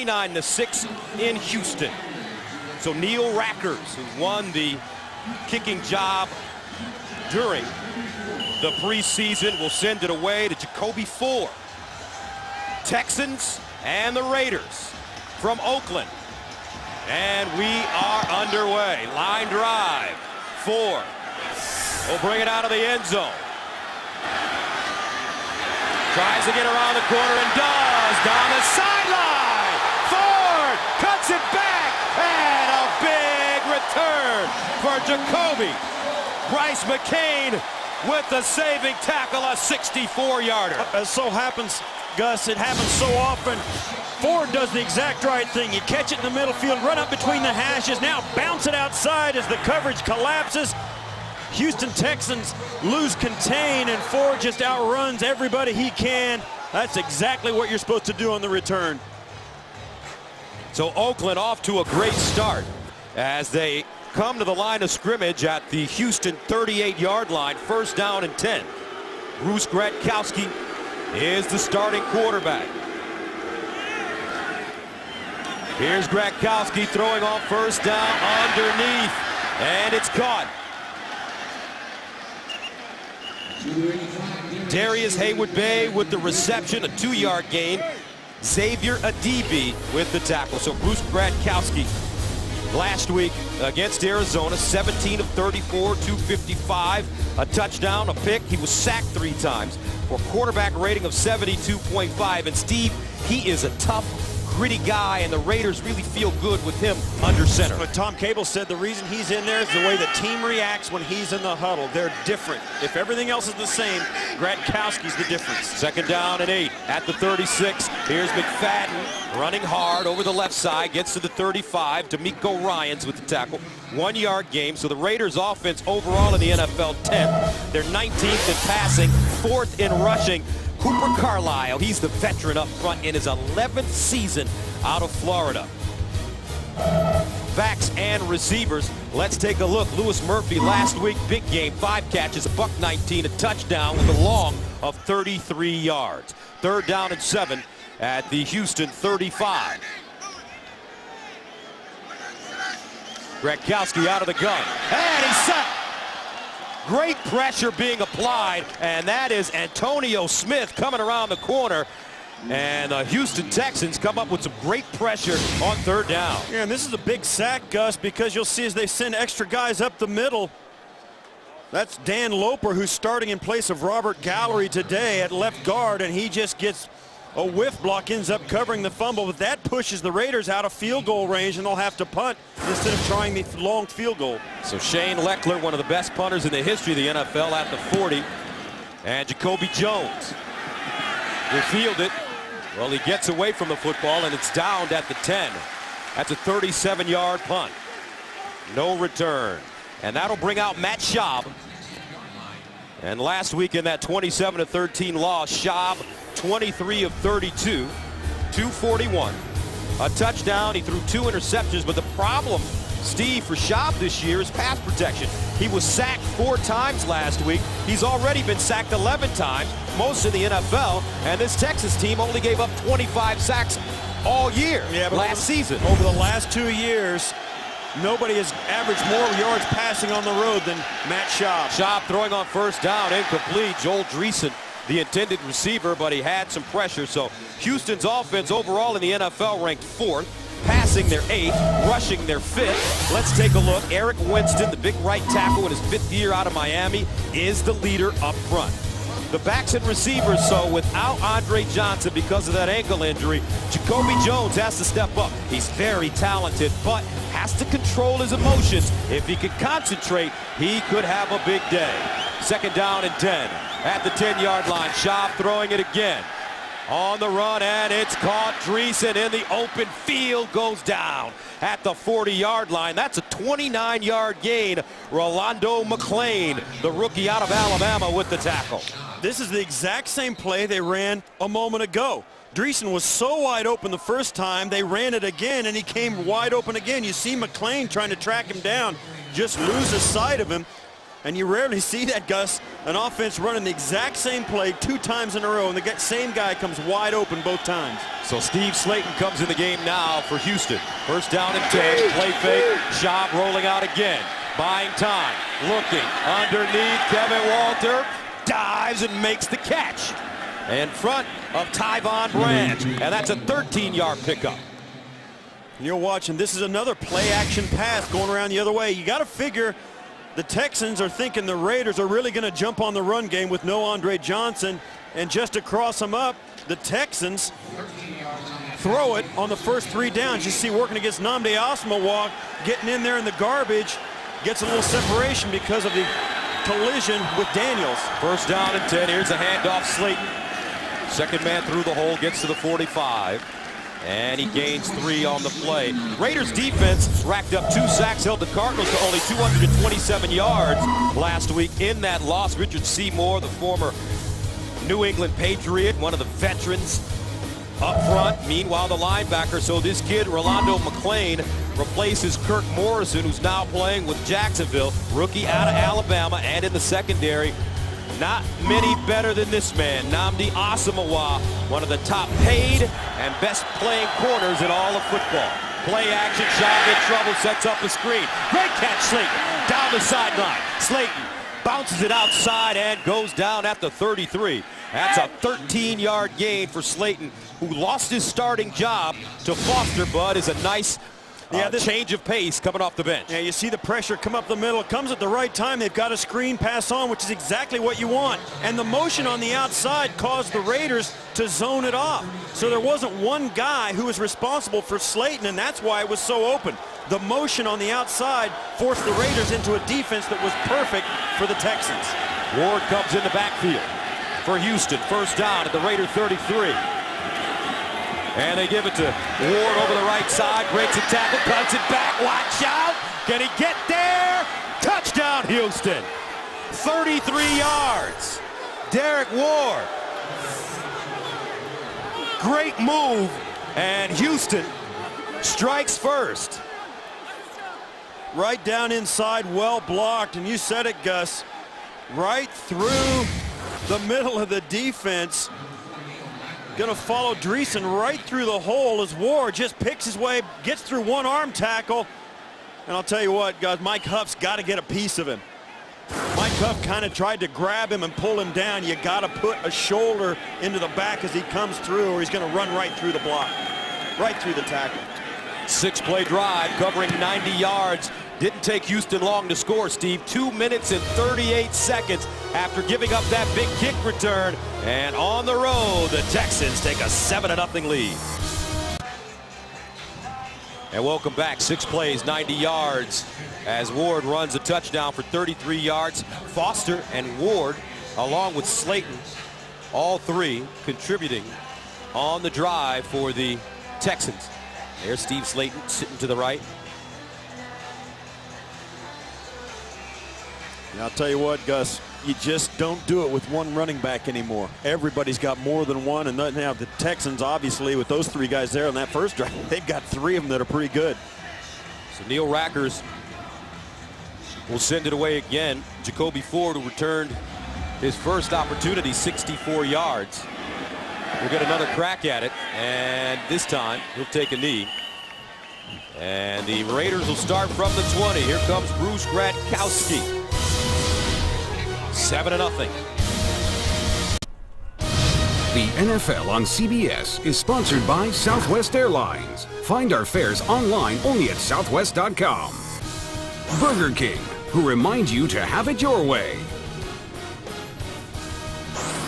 29-6 in Houston. So Neil Rackers, who won the kicking job during the preseason, will send it away to Jacoby Fuller. Texans and the Raiders from Oakland. And we are underway. Line drive. Ford will bring it out of the end zone. Tries to get around the corner and does. Down the sideline. Ford cuts it back. And a big return for Jacoby. Bryce McCain with the saving tackle, a 64-yarder. As so happens, Gus, it happens so often. Ford does the exact right thing. You catch it in the middle field, run up between the hashes, now bounce it outside as the coverage collapses. Houston Texans lose contain, and Ford just outruns everybody he can. That's exactly what you're supposed to do on the return. So Oakland off to a great start as they come to the line of scrimmage at the Houston 38-yard line, 1st down and 10. Bruce Gradkowski is the starting quarterback. Here's Gradkowski throwing on 1st down underneath, and it's caught. Darius Haywood-Bay with the reception, a 2-yard gain. Xavier Adibi with the tackle. So Bruce Gradkowski last week against Arizona, 17 of 34, 255, a touchdown, a pick. He was sacked 3 times for a quarterback rating of 72.5. And Steve, he is a tough, gritty guy, and the Raiders really feel good with him under center. But Tom Cable said the reason he's in there is the way the team reacts when he's in the huddle. They're different. If everything else is the same, Gradkowski's the difference. 2nd down and 8 at the 36. Here's McFadden running hard over the left side, gets to the 35. D'Amico Ryans with the tackle. 1-yard game. So the Raiders offense overall in the NFL 10th. They're 19th in passing, 4th in rushing. Cooper Carlisle, he's the veteran up front in his 11th season out of Florida. Backs and receivers, let's take a look. Louis Murphy last week, big game, 5 catches, $119, a touchdown with a long of 33 yards. 3rd down and 7 at the Houston 35. Gradkowski out of the gun, and he's sacked. Great pressure being applied, and that is Antonio Smith coming around the corner. And the Houston Texans come up with some great pressure on 3rd down. Yeah, and this is a big sack, Gus, because you'll see as they send extra guys up the middle. That's Dan Loper, who's starting in place of Robert Gallery today at left guard, and he just gets a whiff block, ends up covering the fumble, but that pushes the Raiders out of field goal range, and they'll have to punt instead of trying the long field goal. So Shane Leckler, one of the best punters in the history of the NFL, at the 40. And Jacoby Jones will field it. Well, he gets away from the football, and it's downed at the 10. That's a 37-yard punt. No return. And that'll bring out Matt Schaub. And last week in that 27-13 loss, Schaub 23 of 32, 241, a touchdown. He threw 2 interceptions, but the problem, Steve, for Schaub this year is pass protection. He was sacked 4 times last week. He's already been sacked 11 times, most in the NFL, and this Texas team only gave up 25 sacks all year last season. Over the last 2 years, nobody has averaged more yards passing on the road than Matt Schaub. Schaub throwing on 1st down, incomplete. Joel Dreesen, the intended receiver, but he had some pressure. So Houston's offense overall in the NFL ranked 4th, passing their 8th, rushing their 5th. Let's take a look. Eric Winston, the big right tackle in his 5th year out of Miami, is the leader up front. The backs and receivers, so without Andre Johnson because of that ankle injury, Jacoby Jones has to step up. He's very talented, but has to control his emotions. If he could concentrate, he could have a big day. 2nd down and 10 at the 10-yard line. Schaub throwing it again. On the run, and it's caught. Dreesen in the open field, goes down at the 40-yard line. That's a 29-yard gain. Rolando McClain, the rookie out of Alabama, with the tackle. This is the exact same play they ran a moment ago. Dreesen was so wide open the first time, they ran it again, and he came wide open again. You see McClain trying to track him down, just loses sight of him. And you rarely see that, Gus, an offense running the exact same play 2 times in a row, and the same guy comes wide open both times. So Steve Slayton comes in the game now for Houston. First down and 10, play fake, Schaub rolling out again, buying time, looking underneath. Kevin Walter dives and makes the catch in front of Tyvon Branch, and that's a 13-yard pickup. You're watching, this is another play-action pass going around the other way. You got to figure the Texans are thinking the Raiders are really going to jump on the run game with no Andre Johnson, and just to cross them up, the Texans throw it on the first 3 downs. You see working against Nnamdi Asomugha, getting in there in the garbage, gets a little separation because of the collision with Daniels. First down and 10, here's a handoff, Slayton. Second man through the hole, gets to the 45. And he gains 3 on the play. Raiders defense racked up 2 sacks, held the Cardinals to only 227 yards last week in that loss. Richard Seymour, the former New England Patriot, one of the veterans up front. Meanwhile, the linebacker, so this kid, Rolando McClain, replaces Kirk Morrison, who's now playing with Jacksonville, rookie out of Alabama, and in the secondary, not many better than this man, Nnamdi Asomugha, one of the top paid and best playing corners in all of football. Play action, Schaub in trouble, sets up a screen. Great catch, Slayton, down the sideline. Slayton bounces it outside and goes down at the 33. That's a 13-yard gain for Slayton, who lost his starting job to Foster, but is a nice change of pace coming off the bench. Yeah, you see the pressure come up the middle. It comes at the right time. They've got a screen pass on, which is exactly what you want. And the motion on the outside caused the Raiders to zone it off. So there wasn't one guy who was responsible for Slayton, and that's why it was so open. The motion on the outside forced the Raiders into a defense that was perfect for the Texans. Ward comes in the backfield for Houston. First down at the Raider 33. And they give it to Ward over the right side, breaks a tackle, cuts it back, watch out! Can he get there? Touchdown, Houston! 33 yards. Derek Ward. Great move, and Houston strikes first. Right down inside, well blocked, and you said it, Gus. Right through the middle of the defense. Gonna follow Dreesen right through the hole as Ward just picks his way, gets through one arm tackle. And I'll tell you what, guys, Mike Huff's got to get a piece of him. Mike Huff kind of tried to grab him and pull him down. You got to put a shoulder into the back as he comes through, or he's going to run right through the block, right through the tackle. 6-play drive covering 90 yards. Didn't take Houston long to score, Steve. 2 minutes and 38 seconds after giving up that big kick return. And on the road, the Texans take a 7-0 lead. And welcome back. 6 plays, 90 yards as Ward runs a touchdown for 33 yards. Foster and Ward, along with Slayton, all 3 contributing on the drive for the Texans. There's Steve Slayton sitting to the right. And I'll tell you what, Gus, you just don't do it with one running back anymore. Everybody's got more than one, and now the Texans, obviously, with those 3 guys there on that first drive, they've got 3 of them that are pretty good. So Neil Rackers will send it away again. Jacoby Ford, who returned his first opportunity, 64 yards. We'll get another crack at it, and this time he'll take a knee. And the Raiders will start from the 20. Here comes Bruce Gradkowski. 7-0. The NFL on CBS is sponsored by Southwest Airlines. Find our fares online only at southwest.com. Burger King, who reminds you to have it your way.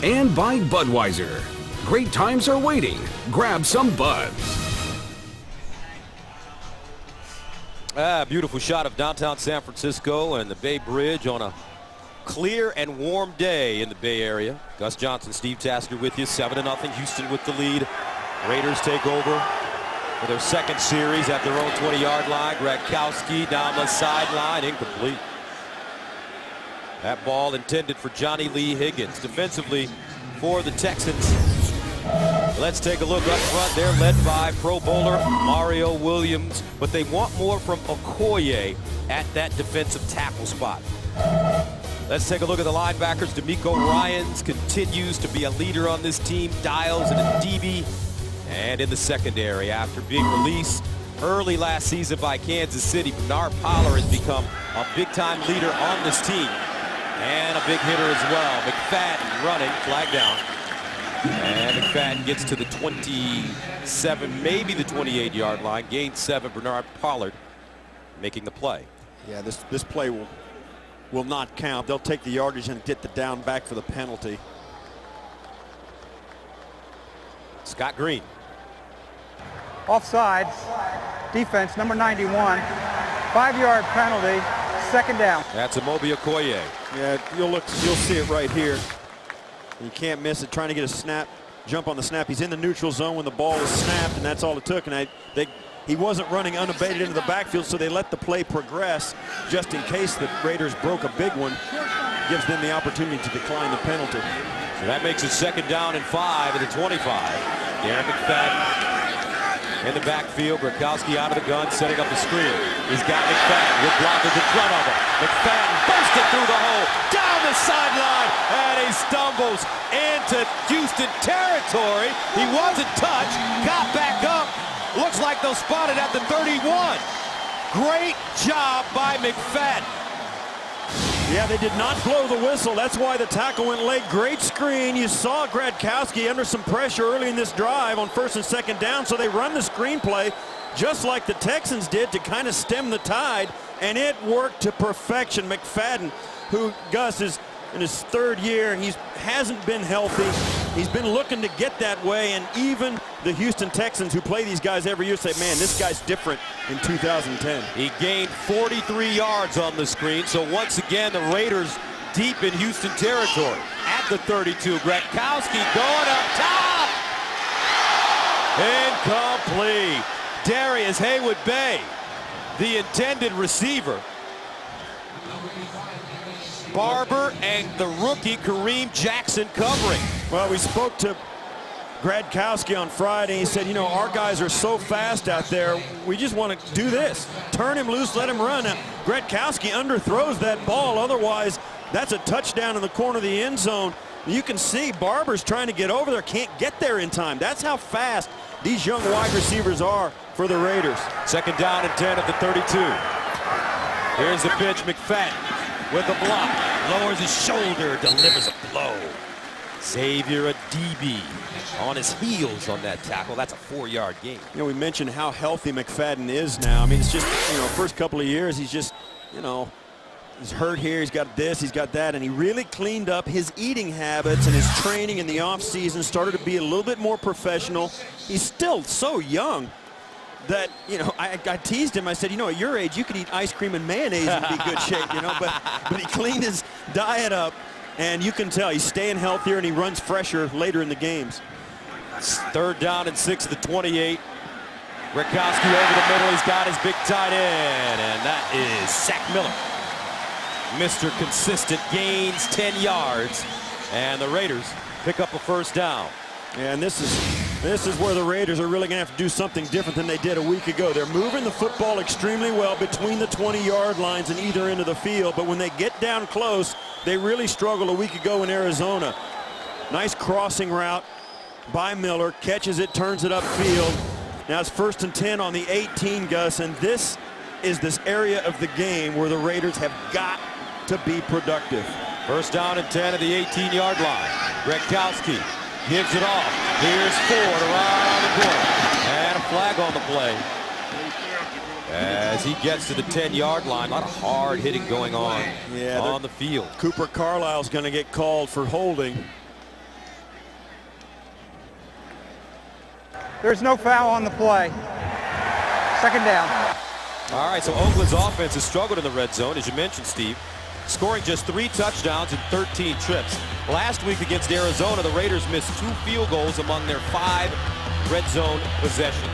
And by Budweiser. Great times are waiting. Grab some buds. Beautiful shot of downtown San Francisco and the Bay Bridge on a clear and warm day in the Bay Area. Gus Johnson, Steve Tasker with you. 7-0. Houston with the lead. Raiders take over for their second series at their own 20-yard line. Gradkowski down the sideline, incomplete. That ball intended for Johnny Lee Higgins. Defensively for the Texans, let's take a look up front. They're led by Pro Bowler Mario Williams, but they want more from Okoye at that defensive tackle spot. Let's take a look at the linebackers. D'Amico Ryans continues to be a leader on this team. Dials and Adibi. And in the secondary, after being released early last season by Kansas City, Bernard Pollard has become a big-time leader on this team. And a big hitter as well. McFadden running, flag down. And McFadden gets to the 27, maybe the 28-yard line. Gain 7, Bernard Pollard making the play. Yeah, this play will not count. They'll take the yardage and get the down back for the penalty. Scott Green. Offsides, defense, number 91, 5-yard penalty, second down. That's Amobi Okoye. Yeah, you'll see it right here. You can't miss it, trying to get a snap, jump on the snap. He's in the neutral zone when the ball is snapped, and that's all it took. And he wasn't running unabated into the backfield, so they let the play progress just in case the Raiders broke a big one. Gives them the opportunity to decline the penalty. So that makes it second down and 5 at the 25. Darren McFadden in the backfield. Gronkowski out of the gun, setting up the screen. He's got McFadden with blockers in front of him. McFadden bursting through the hole, down the sideline, and he stumbles into Houston territory. He wasn't touched, got back up. Looks like they'll spot it at the 31. Great job by McFadden. Yeah, they did not blow the whistle. That's why the tackle went late. Great screen. You saw Gronkowski under some pressure early in this drive on first and second down, so they run the screen play just like the Texans did to kind of stem the tide, and it worked to perfection. McFadden, who, Gus, is in his third year, he hasn't been healthy. He's been looking to get that way, and even the Houston Texans, who play these guys every year, say, man, this guy's different in 2010. He gained 43 yards on the screen, so once again, the Raiders deep in Houston territory. At the 32, Gronkowski going up top. Incomplete. Darius Haywood-Bay, the intended receiver. Barber and the rookie Kareem Jackson covering. Well, we spoke to Gronkowski on Friday. He said, you know, our guys are so fast out there, we just want to do this. Turn him loose, let him run. Now, Gronkowski underthrows that ball. Otherwise, that's a touchdown in the corner of the end zone. You can see Barber's trying to get over there, can't get there in time. That's how fast these young wide receivers are for the Raiders. Second down and 10 at the 32. Here's the pitch, McFadden with a block. Lowers his shoulder, delivers a blow. Xavier Adibi on his heels on that tackle. That's a 4-yard gain. You know, we mentioned how healthy McFadden is now. I mean, it's just, you know, first couple of years, he's just, you know, he's hurt here, he's got this, he's got that, and he really cleaned up his eating habits and his training in the offseason, started to be a little bit more professional. He's still so young that, you know, I teased him. I said, you know, at your age, you could eat ice cream and mayonnaise and be good shape, you know, but he cleaned his diet up, and you can tell he's staying healthier and he runs fresher later in the games. Third down and 6 to 28. Gronkowski over the middle. He's got his big tight end, and that is Zach Miller. Mr. Consistent, gains 10 yards, and the Raiders pick up a first down. Yeah, and this is where the Raiders are really going to have to do something different than they did a week ago. They're moving the football extremely well between the 20-yard lines and either end of the field, but when they get down close, they really struggled a week ago in Arizona. Nice crossing route by Miller, catches it, turns it upfield. Now it's first and 10 on the 18, Gus, and this is this area of the game where the Raiders have got to be productive. First down and 10 at the 18-yard line. Gronkowski gives it off. Here's Ford around the corner. And a flag on the play. As he gets to the 10-yard line, a lot of hard hitting going on on the field. Cooper Carlisle's going to get called for holding. There's no foul on the play. Second down. All right, so Oakland's offense has struggled in the red zone, as you mentioned, Steve, scoring just 3 touchdowns and 13 trips. Last week against Arizona, the Raiders missed 2 field goals among their 5 red zone possessions.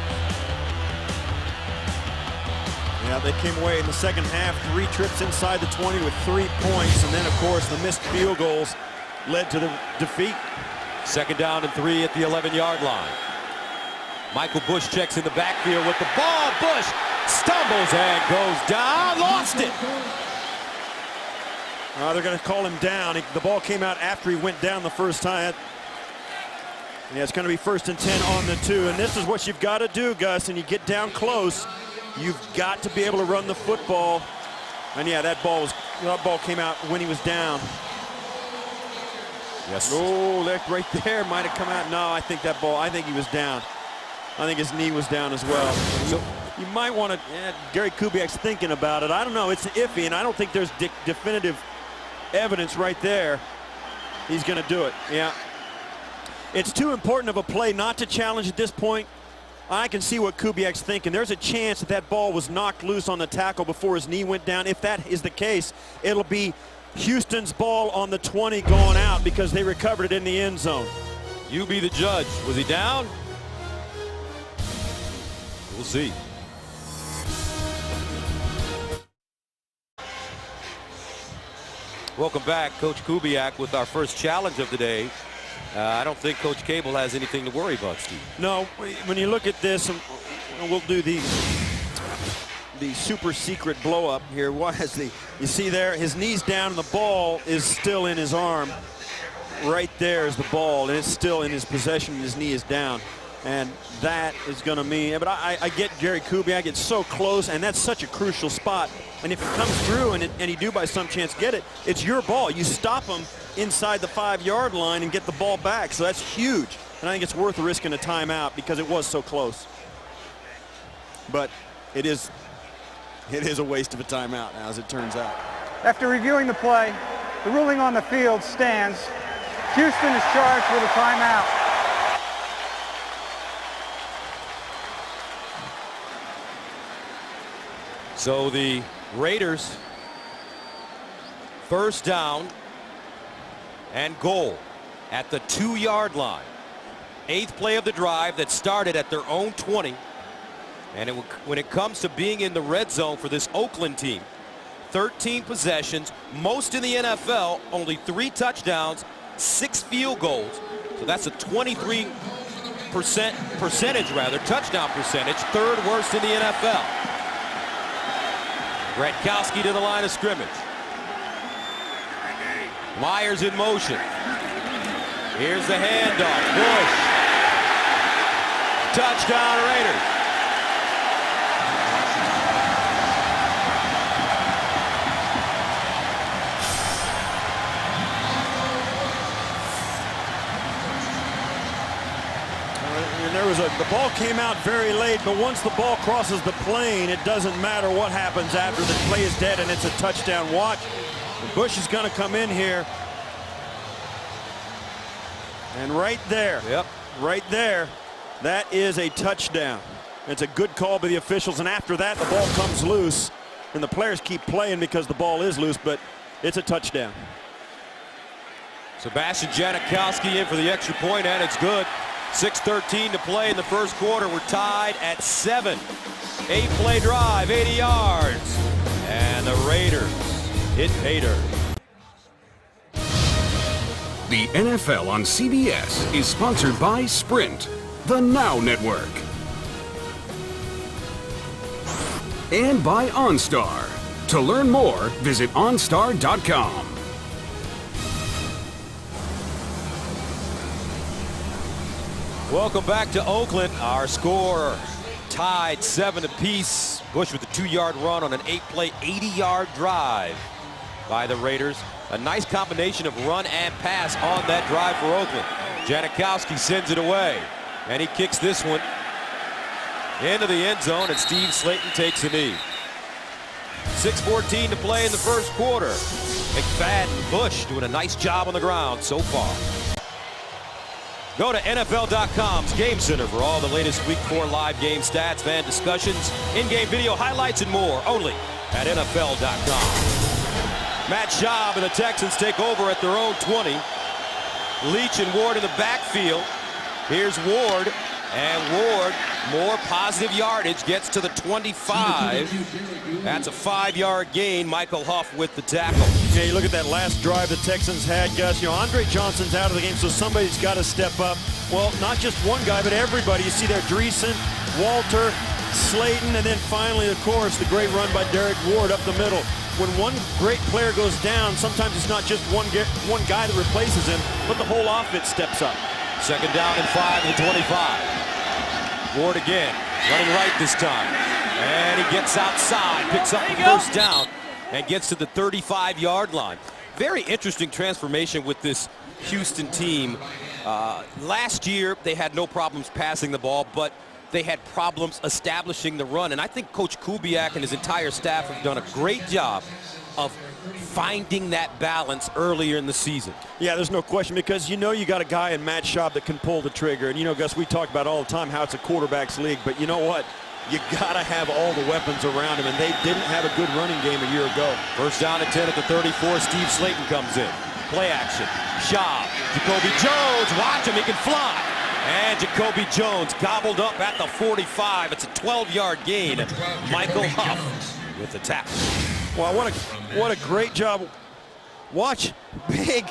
Yeah, they came away in the second half, 3 trips inside the 20 with 3 points, and then, of course, the missed field goals led to the defeat. Second down and 3 at the 11-yard line. Michael Bush checks in the backfield with the ball. Bush stumbles and goes down, lost it. They're going to call him down. The ball came out after he went down the first time. Yeah, it's going to be 1st and 10 on the 2. And this is what you've got to do, Gus. And you get down close, you've got to be able to run the football. And yeah, that ball came out when he was down. Yes. Oh, that right there might have come out. No, I think he was down. I think his knee was down as well. So you might want to, Gary Kubiak's thinking about it. I don't know, it's iffy, and I don't think there's definitive evidence right there. He's going to do it, yeah. It's too important of a play not to challenge at this point. I can see what Kubiak's thinking. There's a chance that ball was knocked loose on the tackle before his knee went down. If that is the case, it'll be Houston's ball on the 20 going out because they recovered it in the end zone. You be the judge. Was he down? We'll see. Welcome back, Coach Kubiak, with our first challenge of the day. I don't think Coach Cable has anything to worry about, Steve. No, when you look at this, we'll do the super secret blow up here. You see there, his knee's down and the ball is still in his arm. Right there is the ball, and it's still in his possession, and his knee is down. And that is going to mean, but I get Gary Kubiak, it's so close, and that's such a crucial spot. And if it comes through and you do by some chance get it, it's your ball. You stop him inside the 5-yard line and get the ball back. So that's huge. And I think it's worth risking a timeout because it was so close. But it is a waste of a timeout now, as it turns out. After reviewing the play, the ruling on the field stands. Houston is charged with a timeout. So the Raiders, 1st down and goal at the 2-yard line. 8th play of the drive that started at their own 20. And when it comes to being in the red zone for this Oakland team, 13 possessions, most in the NFL, only 3 touchdowns, 6 field goals. So that's a 23% touchdown percentage, 3rd worst in the NFL. Gronkowski to the line of scrimmage. Myers in motion. Here's the handoff. Bush. Touchdown Raiders. The ball came out very late, but once the ball crosses the plane, it doesn't matter what happens after. The play is dead, and it's a touchdown. Watch. Bush is going to come in here. And right there, right there, that is a touchdown. It's a good call by the officials, and after that, the ball comes loose, and the players keep playing because the ball is loose, but it's a touchdown. Sebastian Janikowski in for the extra point, and it's good. 6:13 to play in the first quarter. We're tied at 7. 8-play drive, 80 yards. And the Raiders hit pay dirt. The NFL on CBS is sponsored by Sprint, the Now Network. And by OnStar. To learn more, visit OnStar.com. Welcome back to Oakland. Our score tied 7 apiece. Bush with a 2-yard run on an 8-play, 80-yard drive by the Raiders. A nice combination of run and pass on that drive for Oakland. Janikowski sends it away, and he kicks this one into the end zone, and Steve Slayton takes a knee. 6:14 to play in the first quarter. McFadden, Bush doing a nice job on the ground so far. Go to NFL.com's Game Center for all the latest Week 4 live game stats, fan discussions, in-game video highlights, and more. Only at NFL.com. Matt Schaub and the Texans take over at their own 20. Leach and Ward in the backfield. Here's Ward, and Ward, more positive yardage, gets to the 25. That's a 5-yard gain. Michael Huff with the tackle. Yeah, you look at that last drive the Texans had, Gus. You know, Andre Johnson's out of the game, so somebody's got to step up. Well, not just one guy, but everybody. You see there, Dreesen, Walter, Slayton, and then finally, of course, the great run by Derek Ward up the middle. When one great player goes down, sometimes it's not just one guy that replaces him, but the whole offense steps up. Second down and 5 at the 25. Ward again, running right this time. And he gets outside, picks up the first down, and gets to the 35-yard line. Very interesting transformation with this Houston team. Last year, they had no problems passing the ball, but they had problems establishing the run. And I think Coach Kubiak and his entire staff have done a great job of finding that balance earlier in the season. Yeah, there's no question, because you know you got a guy in Matt Schaub that can pull the trigger. And you know, Gus, we talk about all the time how it's a quarterback's league, but you know what? You gotta have all the weapons around him, and they didn't have a good running game a year ago. First down and 10 at the 34. Steve Slayton comes in. Play action. Schaub. Jacoby Jones. Watch him. He can fly. And Jacoby Jones gobbled up at the 45. It's a 12-yard gain. Michael Huff with the tackle. Well, what a great job. Watch big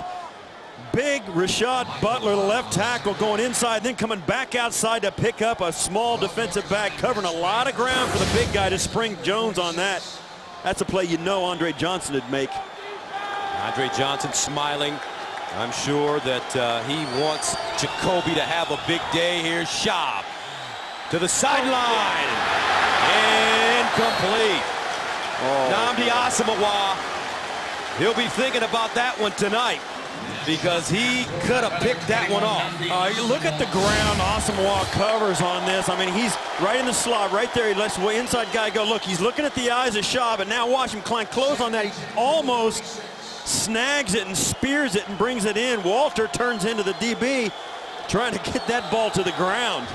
Rashad Butler, the left tackle, going inside, then coming back outside to pick up a small defensive back, covering a lot of ground for the big guy to spring Jones on that. That's a play you know Andre Johnson would make. Andre Johnson smiling. I'm sure that he wants Jacoby to have a big day here. Schaub to the sideline. Incomplete. Nnamdi Asomugha, he'll be thinking about that one tonight, because he could have picked that one off. Look at the ground Asomugha covers on this. I mean, he's right in the slot, right there. He lets the inside guy go. Look, he's looking at the eyes of Schaub, and now watch him climb close on that. He almost snags it and spears it and brings it in. Walter turns into the DB, trying to get that ball to the ground.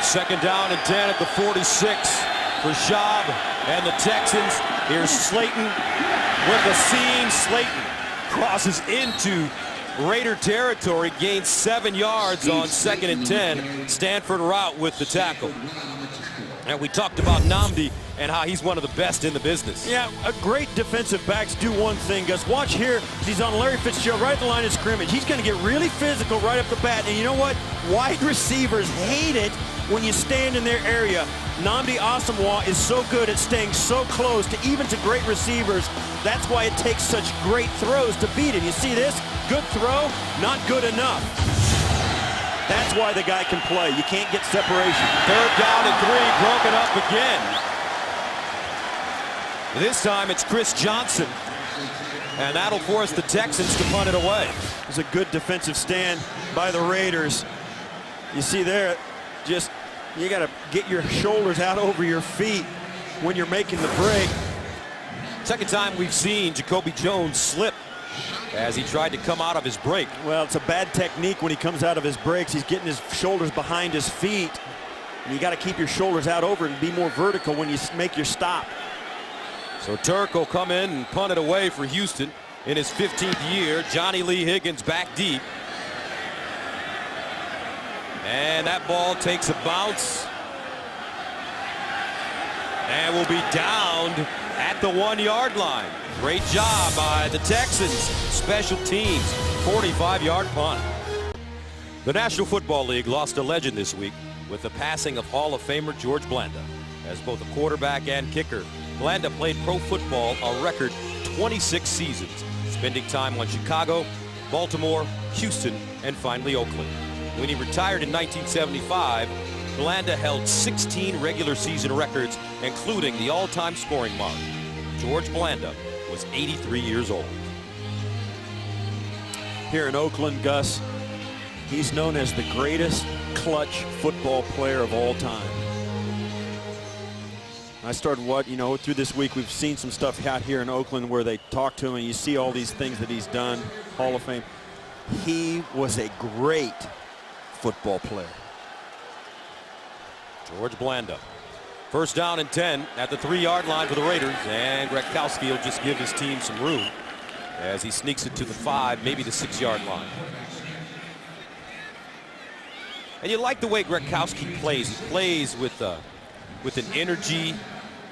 Second down and 10 at the 46 for Schaub and the Texans. Here's Slayton with the seam. Slayton crosses into Raider territory, gains 7 yards on 2nd and 10. Stanford route with the tackle. And we talked about Nnamdi and how he's one of the best in the business. Yeah, great defensive backs do one thing, Gus. Watch here. He's on Larry Fitzgerald right at the line of scrimmage. He's going to get really physical right up the bat. And you know what? Wide receivers hate it when you stand in their area. Nnamdi Asomugha is so good at staying so close to even to great receivers. That's why it takes such great throws to beat him. You see this? Good throw, not good enough. That's why the guy can play. You can't get separation. Third down and 3, broken up again. This time it's Chris Johnson, and that'll force the Texans to punt it away. It's a good defensive stand by the Raiders. You see there, just you got to get your shoulders out over your feet when you're making the break. Second time we've seen Jacoby Jones slip as he tried to come out of his break. Well, it's a bad technique when he comes out of his breaks. He's getting his shoulders behind his feet. And you got to keep your shoulders out over and be more vertical when you make your stop. So Turk will come in and punt it away for Houston in his 15th year. Johnny Lee Higgins back deep. And that ball takes a bounce and will be downed at the 1-yard line. Great job by the Texans. Special teams, 45-yard punt. The National Football League lost a legend this week with the passing of Hall of Famer George Blanda. As both a quarterback and kicker, Blanda played pro football a record 26 seasons, spending time on Chicago, Baltimore, Houston, and finally Oakland. When he retired in 1975, Blanda held 16 regular season records, including the all-time scoring mark. George Blanda was 83 years old. Here in Oakland, Gus, he's known as the greatest clutch football player of all time. I started through this week we've seen some stuff out here in Oakland where they talk to him and you see all these things that he's done, Hall of Fame. He was a great football player. George Blanda. First down and 10 at the 3-yard line for the Raiders, and Gretkowski will just give his team some room as he sneaks it to the 5, maybe the 6-yard line. And you like the way Gretkowski plays. He plays with an energy.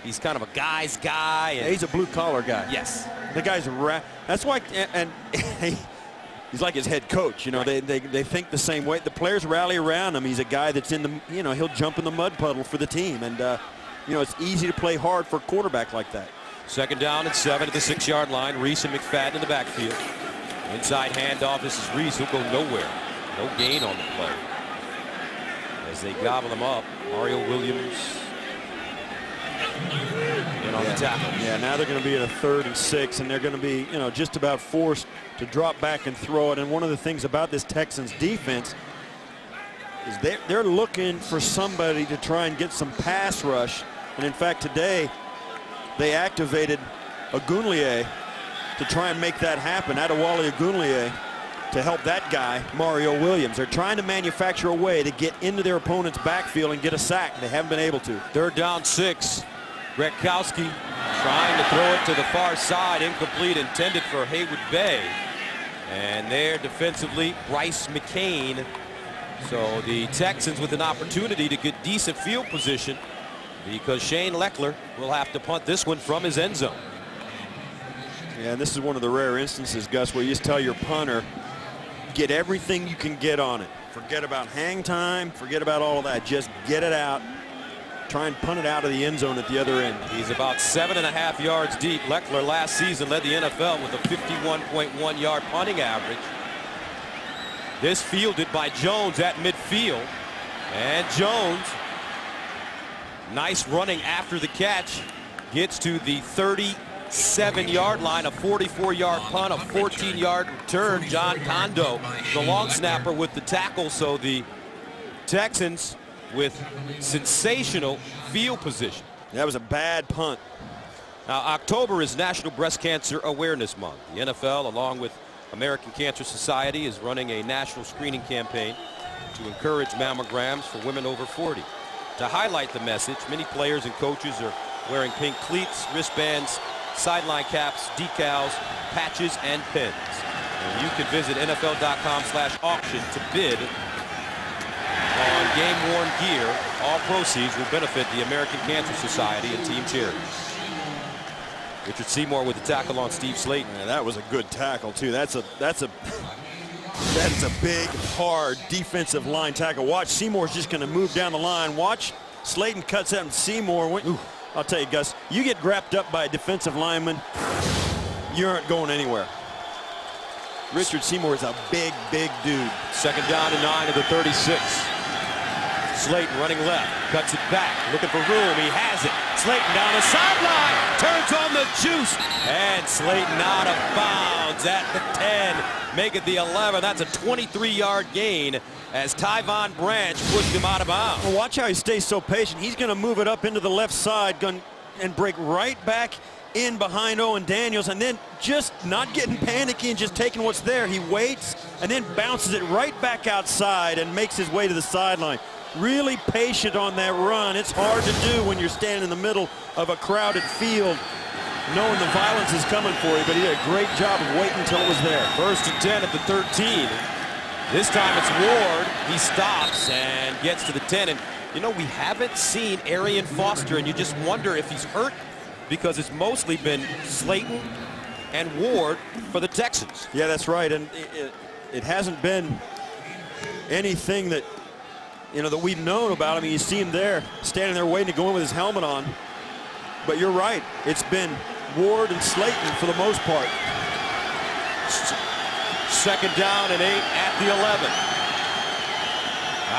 He's kind of a guy's guy. And he's a blue-collar guy. Yes. The guy's that's why, and he's like his head coach. You know, they think the same way. The players rally around him. He's a guy that's in the, you know, he'll jump in the mud puddle for the team. And, you know, it's easy to play hard for a quarterback like that. 2nd down and 7 at the 6-yard line. Reese and McFadden in the backfield. Inside handoff. This is Reese. He'll go nowhere. No gain on the play. As they gobble him up, Mario Williams in on the tackle. Yeah, now they're going to be at a 3rd and 6, and they're going to be, you know, just about forced to drop back and throw it. And one of the things about this Texans defense is they're looking for somebody to try and get some pass rush. And in fact, today they activated Agunlie to try and make that happen. Adewale Agunlie to help that guy, Mario Williams. They're trying to manufacture a way to get into their opponent's backfield and get a sack. They haven't been able to. 3rd down 6. Gretkowski trying to throw it to the far side. Incomplete, intended for Haywood Bay. And there defensively, Bryce McCain. So the Texans with an opportunity to get decent field position because Shane Leckler will have to punt this one from his end zone. Yeah, and this is one of the rare instances, Gus, where you just tell your punter, get everything you can get on it. Forget about hang time, forget about all of that. Just get it out. Try and punt it out of the end zone at the other end. He's about 7.5 yards deep. Leckler last season led the NFL with a 51.1-yard punting average. This fielded by Jones at midfield. And Jones, nice running after the catch, gets to the 37-yard line, a 44-yard punt, a 14-yard return. John Kondo, the long snapper, with the tackle. So the Texans with sensational field position. That was a bad punt. Now, October is National Breast Cancer Awareness Month. The NFL, along with American Cancer Society, is running a national screening campaign to encourage mammograms for women over 40. To highlight the message, many players and coaches are wearing pink cleats, wristbands, sideline caps, decals, patches, and pins. And you can visit NFL.com/auction to bid on game-worn gear. All proceeds will benefit the American Cancer Society and team charities. Richard Seymour with the tackle on Steve Slayton. Yeah, that was a good tackle too. That is a big, hard defensive line tackle. Watch, Seymour's just going to move down the line. Watch, Slayton cuts out and Seymour. I'll tell you, Gus, you get grabbed up by a defensive lineman, you aren't going anywhere. Richard Seymour is a big, big dude. 2nd down and 9 at the 36. Slayton running left, cuts it back, looking for room. He has it. Slayton down the sideline, turns on the juice, and Slayton out of bounds at the 10. Make it the 11. That's a 23-yard gain as Tyvon Branch pushed him out of bounds. Well, watch how he stays so patient. He's going to move it up into the left side and break right back in behind Owen Daniels, and then just not getting panicky and just taking what's there. He waits and then bounces it right back outside and makes his way to the sideline. Really patient on that run. It's hard to do when you're standing in the middle of a crowded field, knowing the violence is coming for you, but he did a great job of waiting until it was there. 1st and 10 at the 13. This time it's Ward. He stops and gets to the 10. And, you know, we haven't seen Arian Foster, and you just wonder if he's hurt because it's mostly been Slayton and Ward for the Texans. Yeah, that's right. And it hasn't been anything that, you know, that we've known about. I mean, you see him there, standing there waiting to go in with his helmet on. But you're right. It's been Ward and Slayton for the most part. 2nd down and 8 at the 11.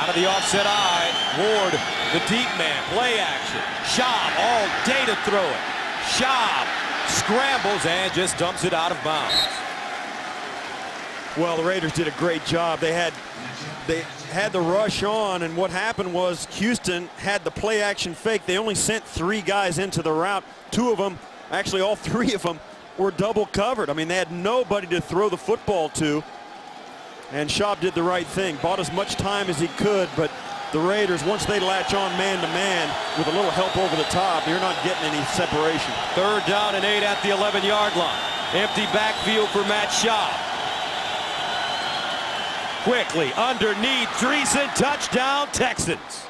Out of the offset eye, Ward, the deep man, play action. Schaub all day to throw it. Schaub scrambles and just dumps it out of bounds. Well, the Raiders did a great job. They had the rush on, and what happened was Houston had the play action fake. They only sent 3 guys into the route. 2 of them, actually all 3 of them, were double covered. I mean, they had nobody to throw the football to, and Schaub did the right thing. Bought as much time as he could, but the Raiders, once they latch on man-to-man with a little help over the top, you're not getting any separation. 3rd down and 8 at the 11-yard line. Empty backfield for Matt Schaub. Quickly underneath, Dreesen, touchdown Texans.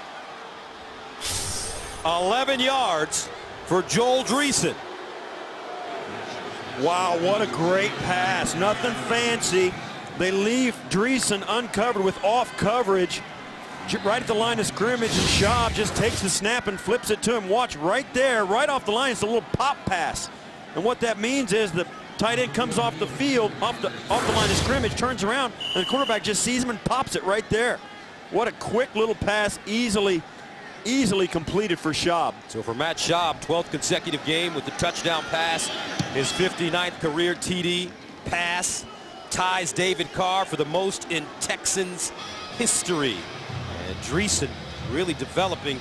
11 yards for Joel Dreesen. Wow, what a great pass. Nothing fancy, They leave Dreesen uncovered with off coverage right at the line of scrimmage, and Schaub just takes the snap and flips it to him. Watch right there, right off the line. It's a little pop pass. And what that means is the tight end comes off the field, off the line of scrimmage, turns around, and the quarterback just sees him and pops it right there. What a quick little pass, easily completed for Schaub. So for Matt Schaub, 12th consecutive game with the touchdown pass, his 59th career TD pass, ties David Carr for the most in Texans history. And Dreesen really developing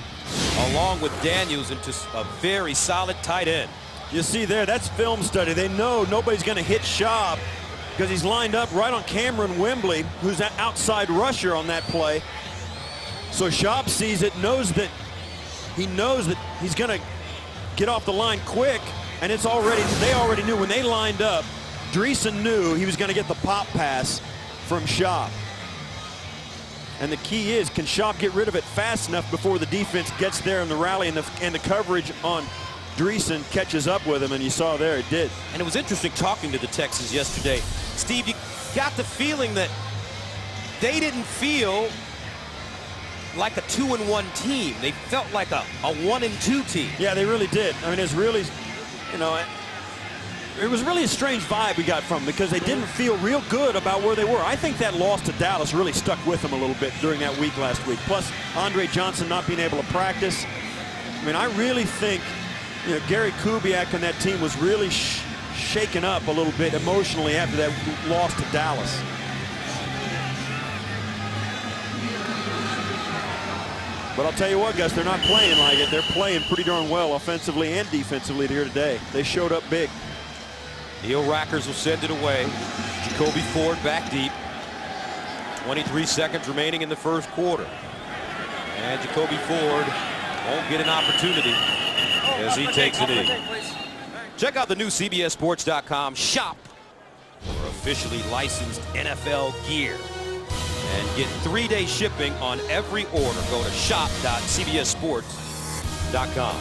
along with Daniels into a very solid tight end. You see there, that's film study. They know nobody's going to hit Schaub because he's lined up right on Cameron Wembley, who's an outside rusher on that play. So Schaub sees it, knows that he's going to get off the line quick, and they already knew when they lined up. Dreesen knew he was going to get the pop pass from Schaub. And the key is, can Schaub get rid of it fast enough before the defense gets there in the rally and the coverage on Dreesen catches up with him, and you saw there it did. And it was interesting talking to the Texans yesterday. Steve, you got the feeling that they didn't feel like a 2-1 team. They felt like a 1-2 team. Yeah, they really did. I mean, it's really, you know, it was really a strange vibe we got from them because they didn't feel real good about where they were. I think that loss to Dallas really stuck with them a little bit during that week last week. Plus, Andre Johnson not being able to practice. I mean, I really think, you know, Gary Kubiak and that team was really shaken up a little bit emotionally after that loss to Dallas. But I'll tell you what, Gus, they're not playing like it. They're playing pretty darn well offensively and defensively here today. They showed up big. Neil Rackers will send it away. Jacoby Ford back deep. 23 seconds remaining in the first quarter. And Jacoby Ford won't get an opportunity as he takes it in. Check out the new CBSSports.com shop for officially licensed NFL gear. And get 3-day shipping on every order. Go to shop.cbssports.com.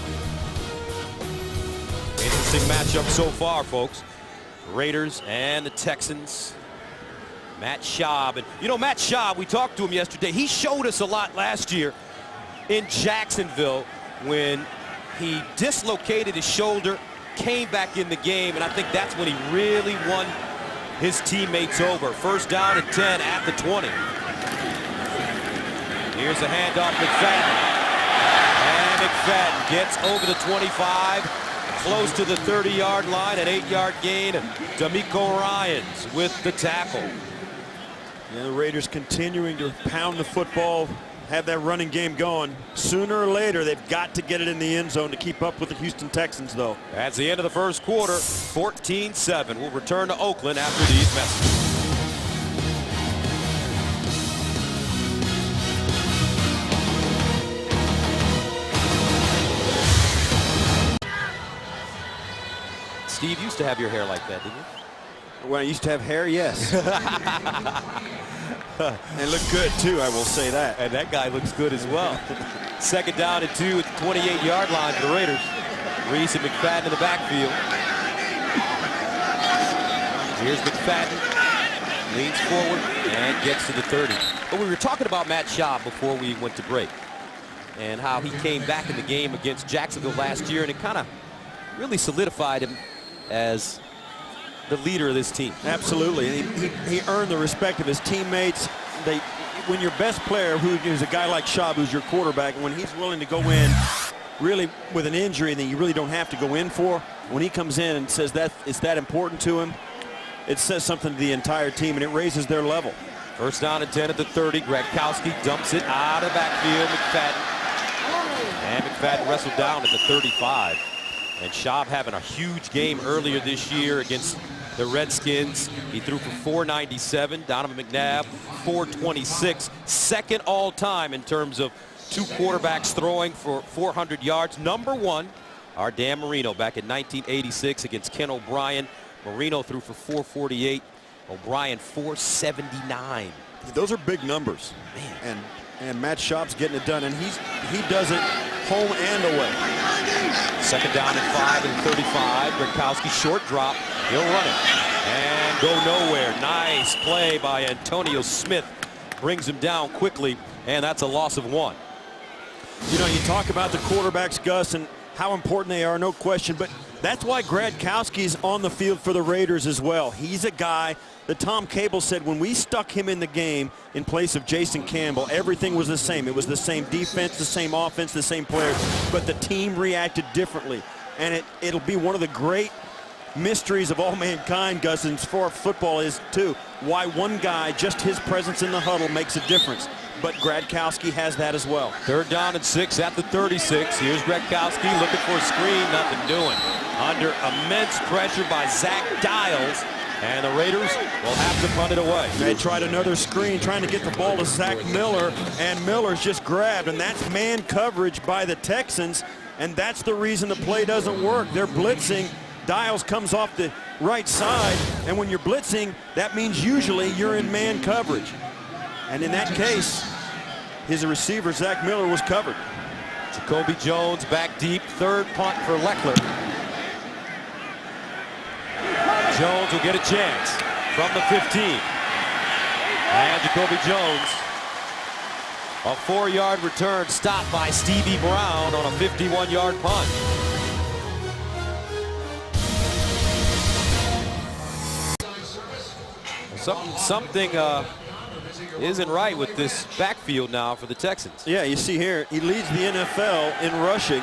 Interesting matchup so far, folks. Raiders and the Texans. Matt Schaub. And you know, Matt Schaub, we talked to him yesterday. He showed us a lot last year in Jacksonville when he dislocated his shoulder, came back in the game, and I think that's when he really won his teammates over. First down and 10 at the 20. Here's a handoff, McFadden. And McFadden gets over the 25, close to the 30-yard line, an 8-yard gain. D'Amico Ryans with the tackle. Yeah, the Raiders continuing to pound the football, have that running game going. Sooner or later, they've got to get it in the end zone to keep up with the Houston Texans, though. That's the end of the first quarter, 14-7. We'll return to Oakland after these messages. Steve used to have your hair like that, didn't you? When I used to have hair, yes. And look good, too, I will say that. And that guy looks good as well. Second down and 2 at the 28-yard line for the Raiders. Reese and McFadden in the backfield. Here's McFadden. Leans forward and gets to the 30. But we were talking about Matt Schaub before we went to break and how he came back in the game against Jacksonville last year, and it kind of really solidified him as the leader of this team. Absolutely. He earned the respect of his teammates. When your best player, who is a guy like Schaub, who's your quarterback, when he's willing to go in really with an injury that you really don't have to go in for, when he comes in and says that it's that important to him, it says something to the entire team, and it raises their level. First down and 10 at the 30. Gronkowski dumps it out of the backfield. McFadden. And McFadden wrestled down at the 35. And Schaub having a huge game earlier this year against the Redskins. He threw for 497. Donovan McNabb, 426. Second all-time in terms of two quarterbacks throwing for 400 yards. Number one, our Dan Marino back in 1986 against Ken O'Brien. Marino threw for 448. O'Brien, 479. Those are big numbers. Man. And Matt Schaub's getting it done, and he does it home and away. Second down and 5 and 35. Gronkowski short drop. He'll run it. And go nowhere. Nice play by Antonio Smith. Brings him down quickly, and that's a loss of 1. You know, you talk about the quarterbacks, Gus, and how important they are, no question, but that's why Gradkowski's on the field for the Raiders as well. He's a guy that Tom Cable said when we stuck him in the game in place of Jason Campbell, everything was the same. It was the same defense, the same offense, the same players, but the team reacted differently. And it'll be one of the great mysteries of all mankind, Gus, and for football is too, why one guy, just his presence in the huddle makes a difference. But Gradkowski has that as well. 3rd down and 6 at the 36. Here's Gradkowski looking for a screen, nothing doing. Under immense pressure by Zach Dials, and the Raiders will have to punt it away. They tried another screen, trying to get the ball to Zach Miller, and Miller's just grabbed, and that's man coverage by the Texans, and that's the reason the play doesn't work. They're blitzing. Dials comes off the right side, and when you're blitzing, that means usually you're in man coverage. And in that case, his receiver, Zach Miller, was covered. Jacoby Jones back deep, 3rd punt for Leckler. Jones will get a chance from the 15. And Jacoby Jones, a 4-yard return stopped by Stevie Brown on a 51-yard punt. Something isn't right with this backfield now for the Texans. Yeah, you see here, he leads the NFL in rushing,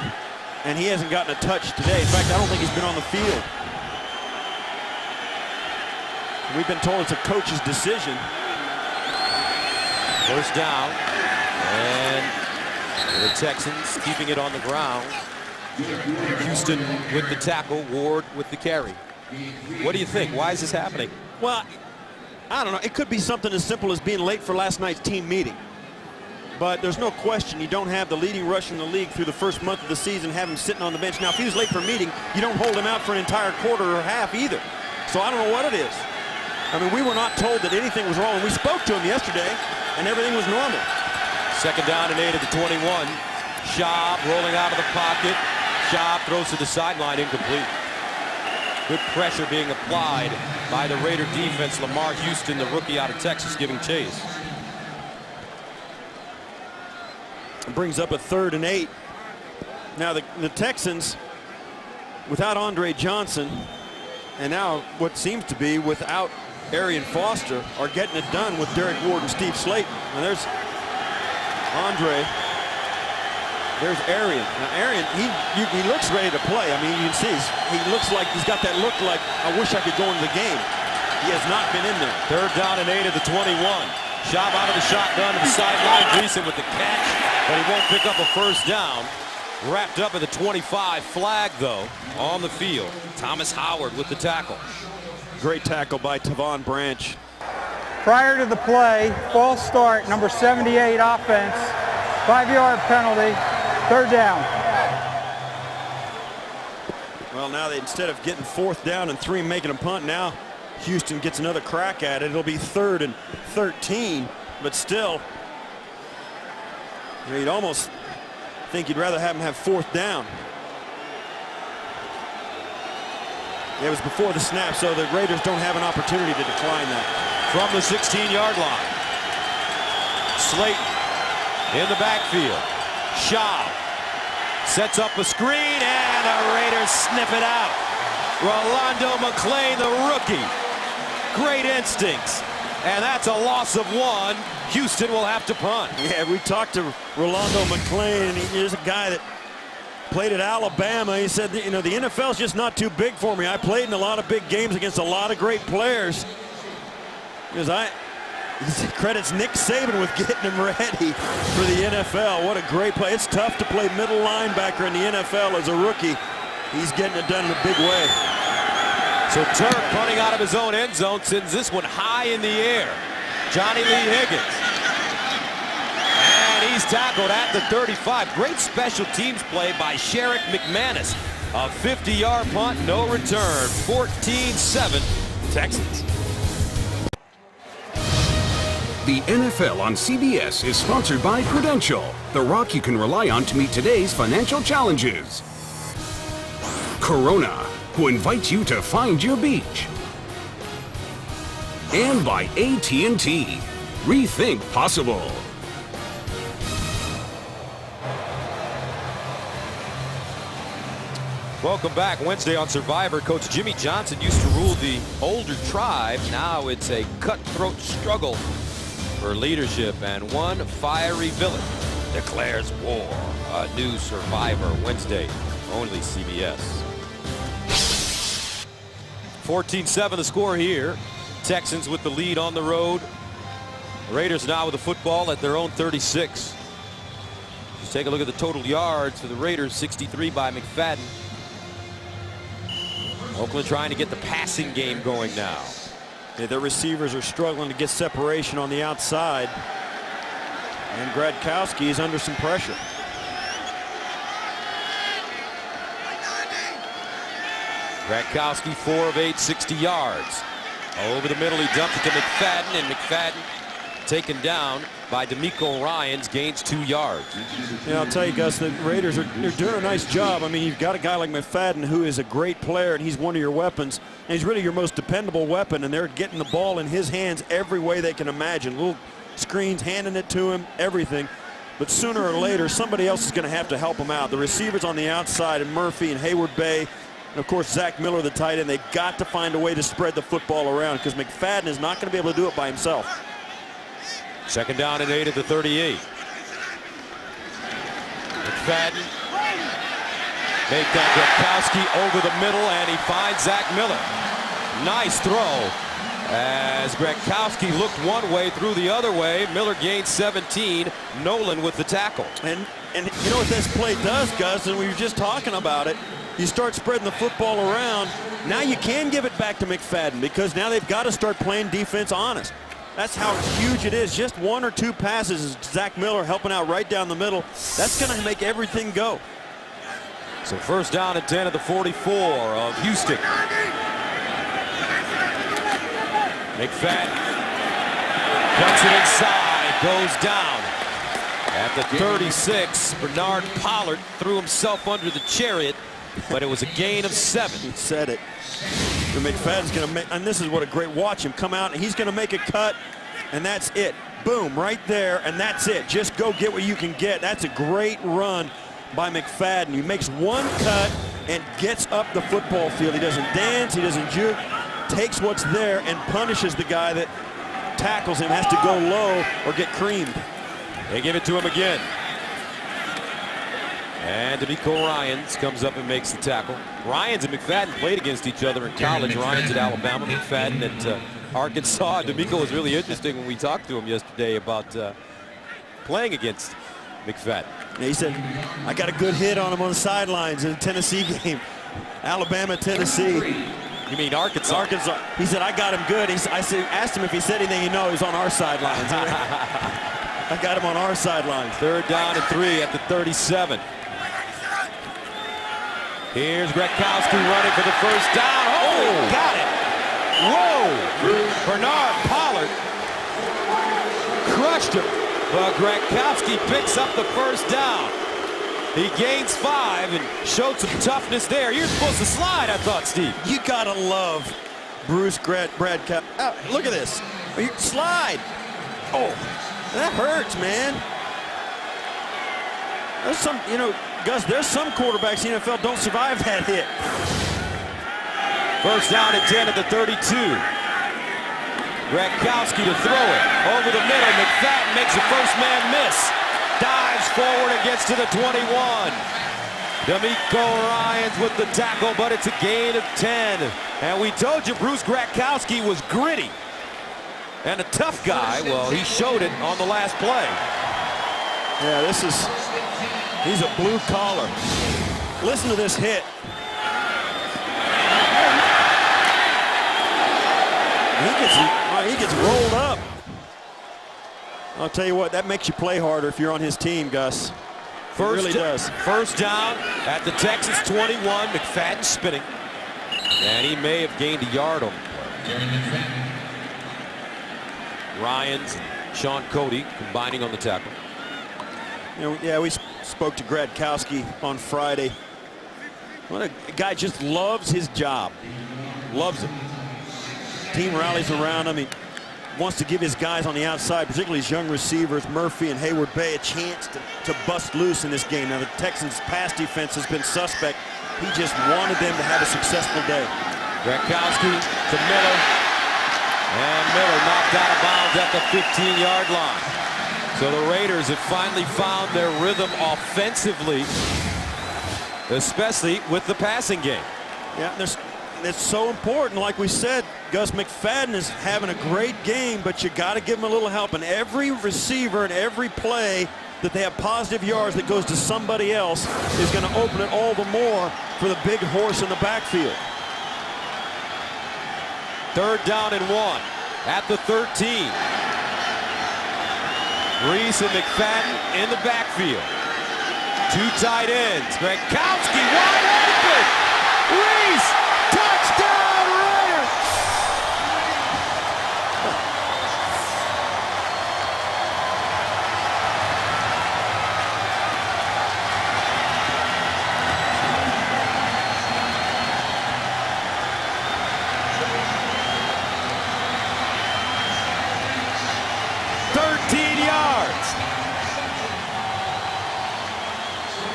and he hasn't gotten a touch today. In fact, I don't think he's been on the field. We've been told it's a coach's decision. 1st down, and the Texans keeping it on the ground. Houston with the tackle, Ward with the carry. What do you think? Why is this happening? Well, I don't know. It could be something as simple as being late for last night's team meeting. But there's no question you don't have the leading rusher in the league through the first month of the season, have him sitting on the bench. Now, if he was late for a meeting, you don't hold him out for an entire quarter or half either. So I don't know what it is. I mean, we were not told that anything was wrong. We spoke to him yesterday, and everything was normal. 2nd down and 8 at the 21. Schaub rolling out of the pocket. Schaub throws to the sideline, incomplete. Good pressure being applied by the Raider defense. Lamar Houston, the rookie out of Texas, giving chase. It brings up a 3rd and 8. Now the Texans, without Andre Johnson, and now what seems to be without Arian Foster, are getting it done with Derek Ward and Steve Slayton. And there's Andre. There's Arian. Now Arian, he looks ready to play. I mean, you can see he looks like he's got that look like, I wish I could go into the game. He has not been in there. 3rd down and 8 at the 21. Schaub out of the shotgun to the sideline. Dreesen with the catch, but he won't pick up a 1st down. Wrapped up at the 25. Flag, though, on the field. Thomas Howard with the tackle. Great tackle by Tavon Branch. Prior to the play, false start, number 78 offense, 5-yard penalty, 3rd down. Well, now instead of getting 4th down and 3 making a punt, now Houston gets another crack at it. It'll be 3rd and 13, but still, you'd almost think you'd rather have him have 4th down. It was before the snap, so the Raiders don't have an opportunity to decline that. From the 16-yard line. Slayton in the backfield. Schaub sets up a screen, and the Raiders sniff it out. Rolando McClain, the rookie. Great instincts. And that's a loss of 1. Houston will have to punt. Yeah, we talked to Rolando McClain, and he's a guy that played at Alabama. He said, you know, the NFL is just not too big for me. I played in a lot of big games against a lot of great players. Because he credits Nick Saban with getting him ready for the NFL. What a great play. It's tough to play middle linebacker in the NFL as a rookie. He's getting it done in a big way. So Turk punting out of his own end zone, sends this one high in the air. Johnny Lee Higgins. And he's tackled at the 35. Great special teams play by Sherrick McManus. A 50-yard punt, no return. 14-7 Texans. The NFL on CBS is sponsored by Prudential, the rock you can rely on to meet today's financial challenges. Corona, who invites you to find your beach. And by AT&T. Rethink possible. Welcome back. Wednesday on Survivor. Coach Jimmy Johnson used to rule the older tribe. Now it's a cutthroat struggle for leadership, and one fiery villain declares war. A new Survivor Wednesday, only CBS. 14-7 the score here. Texans with the lead on the road. Raiders now with the football at their own 36. Just take a look at the total yards for the Raiders. 63 by McFadden. Oakland trying to get the passing game going now. Yeah, their receivers are struggling to get separation on the outside. And Gradkowski is under some pressure. Gradkowski 4 of 8, 60 yards. Over the middle, he dumps it to McFadden, and McFadden taken down by D'Amico Ryans, gains 2 yards. Yeah, I'll tell you, Gus, the Raiders they're doing a nice job. I mean, you've got a guy like McFadden who is a great player, and he's one of your weapons. And he's really your most dependable weapon, and they're getting the ball in his hands every way they can imagine. Little screens, handing it to him, everything. But sooner or later, somebody else is going to have to help him out. The receivers on the outside, and Murphy and Hayward Bay, and of course Zach Miller, the tight end, they've got to find a way to spread the football around because McFadden is not going to be able to do it by himself. Second down and 8 at the 38. McFadden make that Gradkowski over the middle, and he finds Zach Miller. Nice throw as Gradkowski looked one way, threw the other way. Miller gained 17. Nolan with the tackle. And you know what this play does, Gus, and we were just talking about it. You start spreading the football around. Now you can give it back to McFadden because now they've got to start playing defense honest. That's how huge it is. Just 1 or 2 passes. Zach Miller helping out right down the middle. That's going to make everything go. So first down and 10 at the 44 of Houston. McFadden cuts it inside, goes down. At the 36, Bernard Pollard threw himself under the chariot, but it was a gain of 7. He said it. And McFadden's going to make, and this is what a great, watch him come out, and he's going to make a cut, and that's it. Boom, right there, and that's it. Just go get what you can get. That's a great run by McFadden. He makes one cut and gets up the football field. He doesn't dance, he doesn't juke, takes what's there and punishes the guy that tackles him, has to go low or get creamed. They give it to him again. And D'Amico Ryans comes up and makes the tackle. Ryans and McFadden played against each other in college. Ryans at Alabama, McFadden at Arkansas. D'Amico was really interesting when we talked to him yesterday about playing against McFadden. Yeah, he said, I got a good hit on him on the sidelines in a Tennessee game. Alabama, Tennessee. You mean Arkansas? Arkansas. He said, I got him good. Asked him if he said anything, he was on our sidelines. I got him on our sidelines. Third down and 3 at the 37. Here's Gradkowski running for the first down. Oh, got it. Whoa. Bernard Pollard crushed him, but Gradkowski picks up the first down. He gains 5 and showed some toughness there. You're supposed to slide, I thought, Steve. You gotta love Bruce Gradkowski. Oh, look at this. You slide. Oh, that hurts, man. There's some, Gus, there's some quarterbacks in the NFL don't survive that hit. First down and 10 at the 32. Gradkowski to throw it. Over the middle, McFadden makes a first man miss. Dives forward and gets to the 21. D'Amico Ryans with the tackle, but it's a gain of 10. And we told you Bruce Gradkowski was gritty and a tough guy. Well, he showed it on the last play. Yeah, he's a blue collar. Listen to this hit. He gets rolled up. I'll tell you what, that makes you play harder if you're on his team, Gus. It really does. First down at the Texans 21. McFadden spinning. And he may have gained a yard on the play. Ryans and Sean Cody combining on the tackle. Yeah, we spoke to Gradkowski on Friday. What a guy, just loves his job. Loves it. team rallies around him. He wants to give his guys on the outside, particularly his young receivers, Murphy and Hayward Bay, a chance to bust loose in this game. Now, the Texans' pass defense has been suspect. He just wanted them to have a successful day. Gronkowski to Miller. And Miller knocked out of bounds at the 15-yard line. So the Raiders have finally found their rhythm offensively, especially with the passing game. Yeah, it's so important. Like we said, Gus McFadden is having a great game, but you got to give him a little help. And every receiver and every play that they have positive yards that goes to somebody else is going to open it all the more for the big horse in the backfield. 3rd down and 1 at the 13. Reese and McFadden in the backfield. 2 tight ends. Gronkowski wide open. Reese, touchdown Raiders!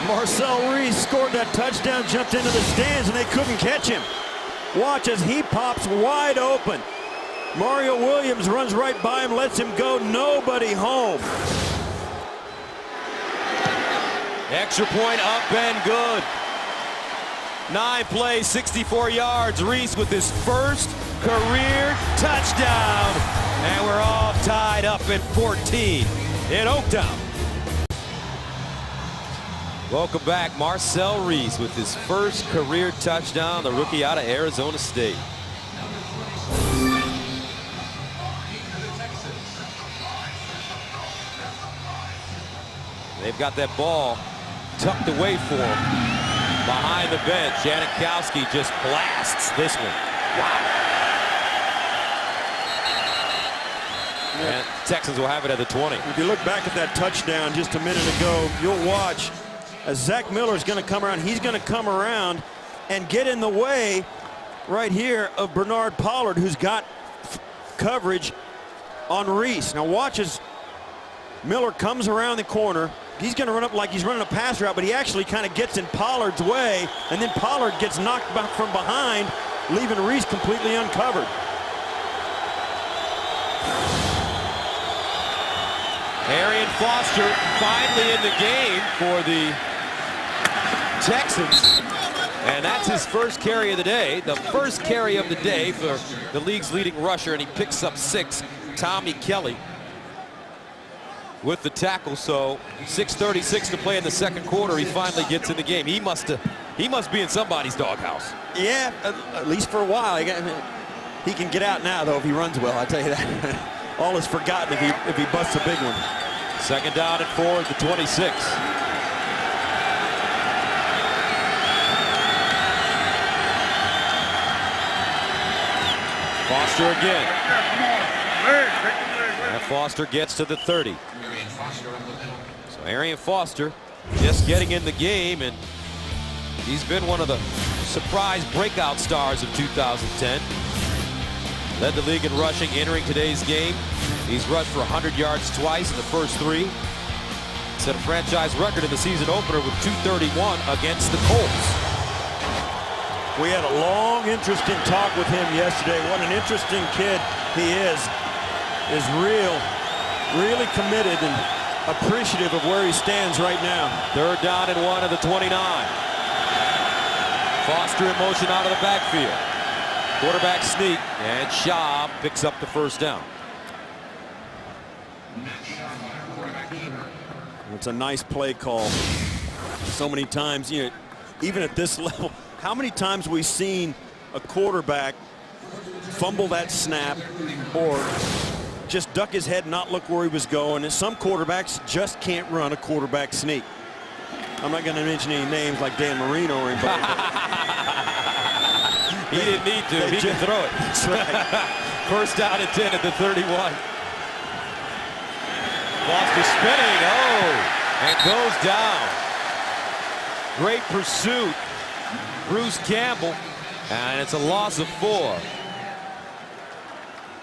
Marcel Reese scored that touchdown, jumped into the stands, and they couldn't catch him. Watch as he pops wide open. Mario Williams runs right by him, lets him go, nobody home. Extra point up and good. 9 plays, 64 yards. Reese with his first career touchdown. And we're all tied up at 14 in Oaktown. Welcome back, Marcel Reese with his first career touchdown, the rookie out of Arizona State. They've got that ball tucked away for him behind the bench. Janikowski just blasts this one. Wow. And Texans will have it at the 20. If you look back at that touchdown just a minute ago, you'll watch as Zach Miller is going to come around. He's going to come around and get in the way right here of Bernard Pollard, who's got coverage on Reese. Now watch as Miller comes around the corner. He's going to run up like he's running a pass route, but he actually kind of gets in Pollard's way, and then Pollard gets knocked back from behind, leaving Reese completely uncovered. Arian Foster finally in the game for the Texans, and that's his first carry of the day. The first carry of the day for the league's leading rusher, and he picks up 6. Tommy Kelly with the tackle. So 6:36 to play in the second quarter. He finally gets in the game. He must be in somebody's doghouse. Yeah, at least for a while. He can get out now, though, if he runs well. I tell you that. All is forgotten if he busts a big one. 2nd down and 4 at the 26. Foster again. And Foster gets to the 30. So Arian Foster just getting in the game, and he's been one of the surprise breakout stars of 2010. Led the league in rushing entering today's game. He's rushed for 100 yards twice in the first 3. Set a franchise record in the season opener with 231 against the Colts. We had a long, interesting talk with him yesterday. What an interesting kid he is really committed and appreciative of where he stands right now. 3rd down and 1 at the 29. Foster in motion out of the backfield. Quarterback sneak, and Schaub picks up the first down. It's a nice play call. So many times, you know, even at this level, how many times have we seen a quarterback fumble that snap or just duck his head, not look where he was going? And some quarterbacks just can't run a quarterback sneak. I'm not going to mention any names like Dan Marino or anybody. He didn't need to. He can throw it. That's right. 1st down and 10 at the 31. Foster spinning. Oh, and goes down. Great pursuit. Bruce Campbell. And it's a loss of 4.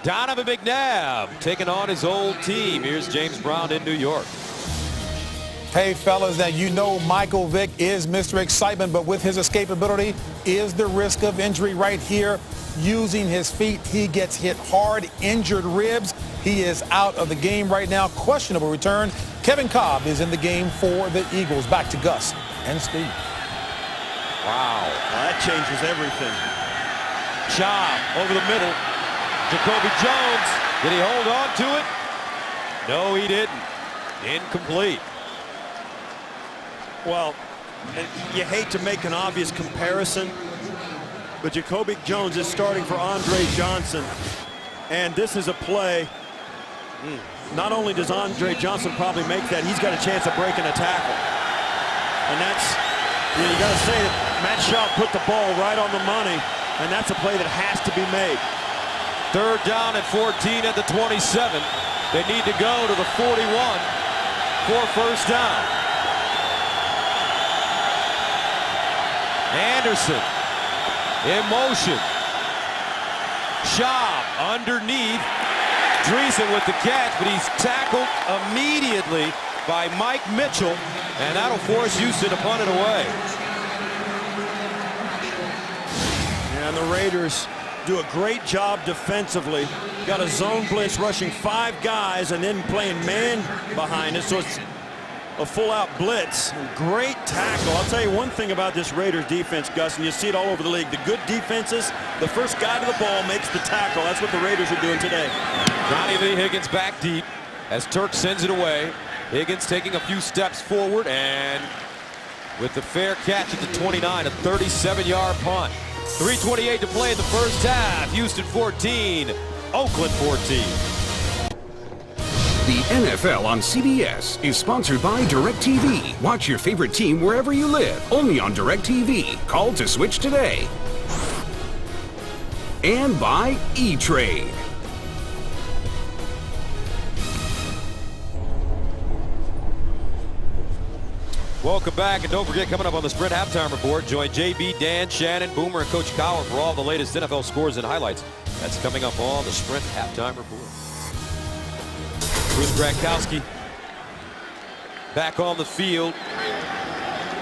Donovan McNabb taking on his old team. Here's James Brown in New York. Hey, fellas, now you know Michael Vick is Mr. Excitement, but with his escapability is the risk of injury right here. Using his feet, he gets hit hard, injured ribs. He is out of the game right now. Questionable return. Kevin Cobb is in the game for the Eagles. Back to Gus and Steve. Wow. Well, that changes everything. Chop over the middle. Jacoby Jones. Did he hold on to it? No, he didn't. Incomplete. Well, and you hate to make an obvious comparison, but Jacoby Jones is starting for Andre Johnson. And this is a play. Not only does Andre Johnson probably make that, he's got a chance of breaking a tackle. And that's, you got to say that Matt Shaw put the ball right on the money, and that's a play that has to be made. 3rd down and 14 at the 27. They need to go to the 41 for 1st down. Anderson in motion. Schaub underneath. Dreesen with the catch, but he's tackled immediately by Mike Mitchell, and that'll force Houston to punt it away. And the Raiders do a great job defensively. Got a zone blitz rushing 5 guys and then playing man behind it, so it's a full-out blitz. Great tackle. I'll tell you one thing about this Raiders defense, Gus, and you see it all over the league. The good defenses, the first guy to the ball makes the tackle. That's what the Raiders are doing today. Johnny Lee Higgins back deep as Turk sends it away. Higgins taking a few steps forward, and with the fair catch at the 29, a 37-yard punt. 3:28 to play in the first half. Houston 14, Oakland 14. The NFL on CBS is sponsored by DirecTV. Watch your favorite team wherever you live, only on DirecTV. Call to switch today. And by E-Trade. Welcome back, and don't forget, coming up on the Sprint Halftime Report, join JB, Dan, Shannon, Boomer, and Coach Cowher for all the latest NFL scores and highlights. That's coming up on the Sprint Halftime Report. Bruce Gradkowski back on the field.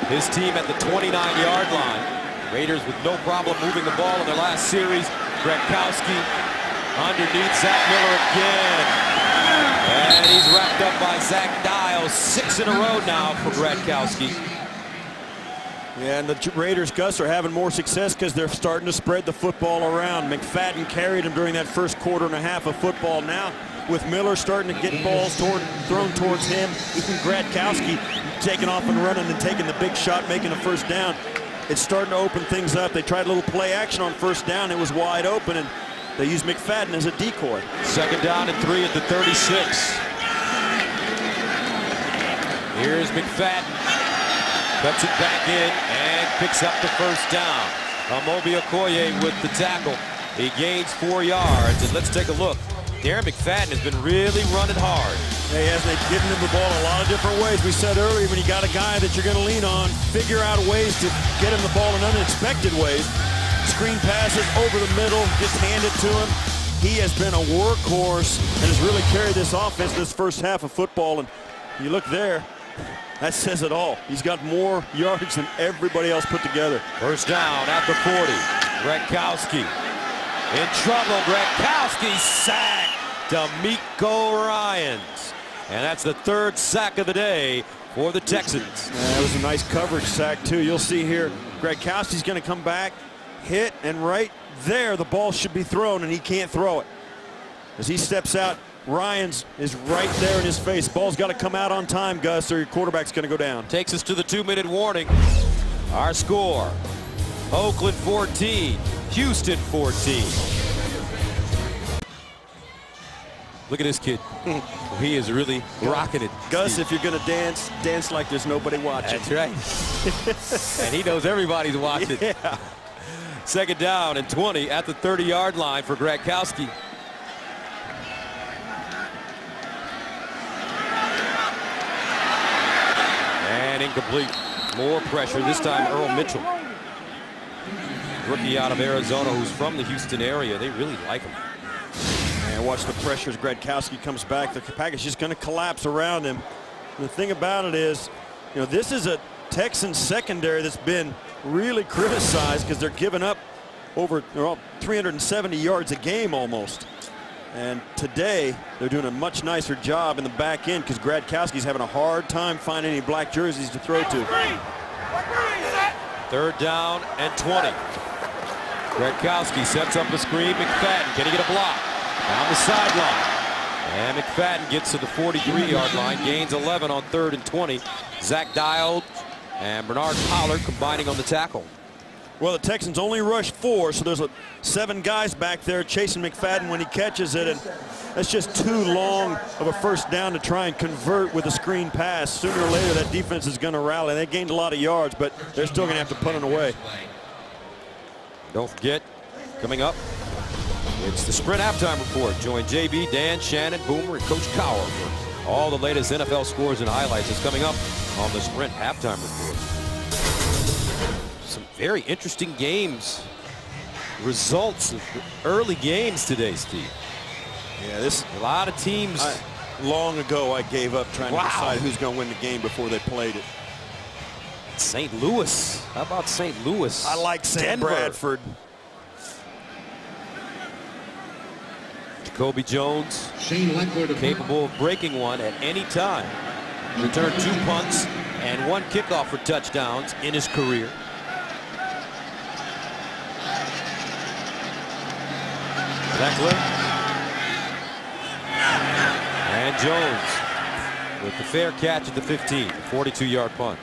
His team at the 29-yard line. Raiders with no problem moving the ball in their last series. Gradkowski underneath Zach Miller again. And he's wrapped up by Zach Dials. 6 in a row now for Gradkowski. Yeah, and the Raiders, Gus, are having more success because they're starting to spread the football around. McFadden carried him during that first quarter and a half of football. Now, with Miller starting to get balls thrown towards him, even Gradkowski taking off and running and taking the big shot, making a first down. It's starting to open things up. They tried a little play action on first down. It was wide open, and they used McFadden as a decoy. 2nd down and 3 at the 36. Here's McFadden. Cuts it back in and picks up the first down. Amobi Okoye with the tackle. He gains 4 yards, and let's take a look. Darren McFadden has been really running hard. Yeah, he has. They've given him the ball a lot of different ways. We said earlier, when you got a guy that you're going to lean on, figure out ways to get him the ball in unexpected ways. Screen passes over the middle, just hand it to him. He has been a workhorse and has really carried this offense this first half of football. And you look there, that says it all. He's got more yards than everybody else put together. First down at the 40. Gradkowski in trouble. Gradkowski sacked D'Amico Ryans. And that's the 3rd sack of the day for the Texans. That was a nice coverage sack, too. You'll see here, Gradkowski's going to come back, hit, and right there the ball should be thrown, and he can't throw it. As he steps out, Ryans is right there in his face. Ball's got to come out on time, Gus, or your quarterback's going to go down. Takes us to the 2-minute warning. Our score, Oakland 14, Houston 14. Look at this kid. He is really rocking it. Gus, Steve. if you're going to dance, dance like there's nobody watching. That's right. And he knows everybody's watching. Yeah. 2nd down and 20 at the 30-yard line for Gradkowski. And incomplete. More pressure, this time Earl Mitchell. Rookie out of Arizona who's from the Houston area. They really like him. Yeah, And watch the pressure as Gradkowski comes back. The package is just going to collapse around him. And the thing about it is, you know, this is a Texans secondary that's been really criticized because they're giving up over 370 yards a game almost. And today they're doing a much nicer job in the back end because Gradkowski's having a hard time finding any black jerseys to throw to. 3rd down and 20. Gradkowski sets up a screen. McFadden, can he get a block? Down the sideline. And McFadden gets to the 43-yard line, gains 11 on 3rd and 20. Zach Dial and Bernard Pollard combining on the tackle. Well, the Texans only rushed 4, so there's 7 guys back there chasing McFadden when he catches it, and that's just too long of a first down to try and convert with a screen pass. Sooner or later, that defense is going to rally. They gained a lot of yards, but they're still going to have to put it away. Don't forget, coming up, it's the Sprint Halftime Report. Join JB, Dan, Shannon, Boomer, and Coach Cowher for all the latest NFL scores and highlights. It's coming up on the Sprint Halftime Report. Some very interesting games, results of early games today, Steve. Yeah, this a lot of teams. Long ago, I gave up trying to decide who's going to win the game before they played it. St. Louis. How about St. Louis? I like Sam Bradford. Jacoby Jones, capable of breaking one at any time. Returned 2 punts and 1 kickoff for touchdowns in his career. Eckler. And Jones with the fair catch at the 15, 42-yard punt.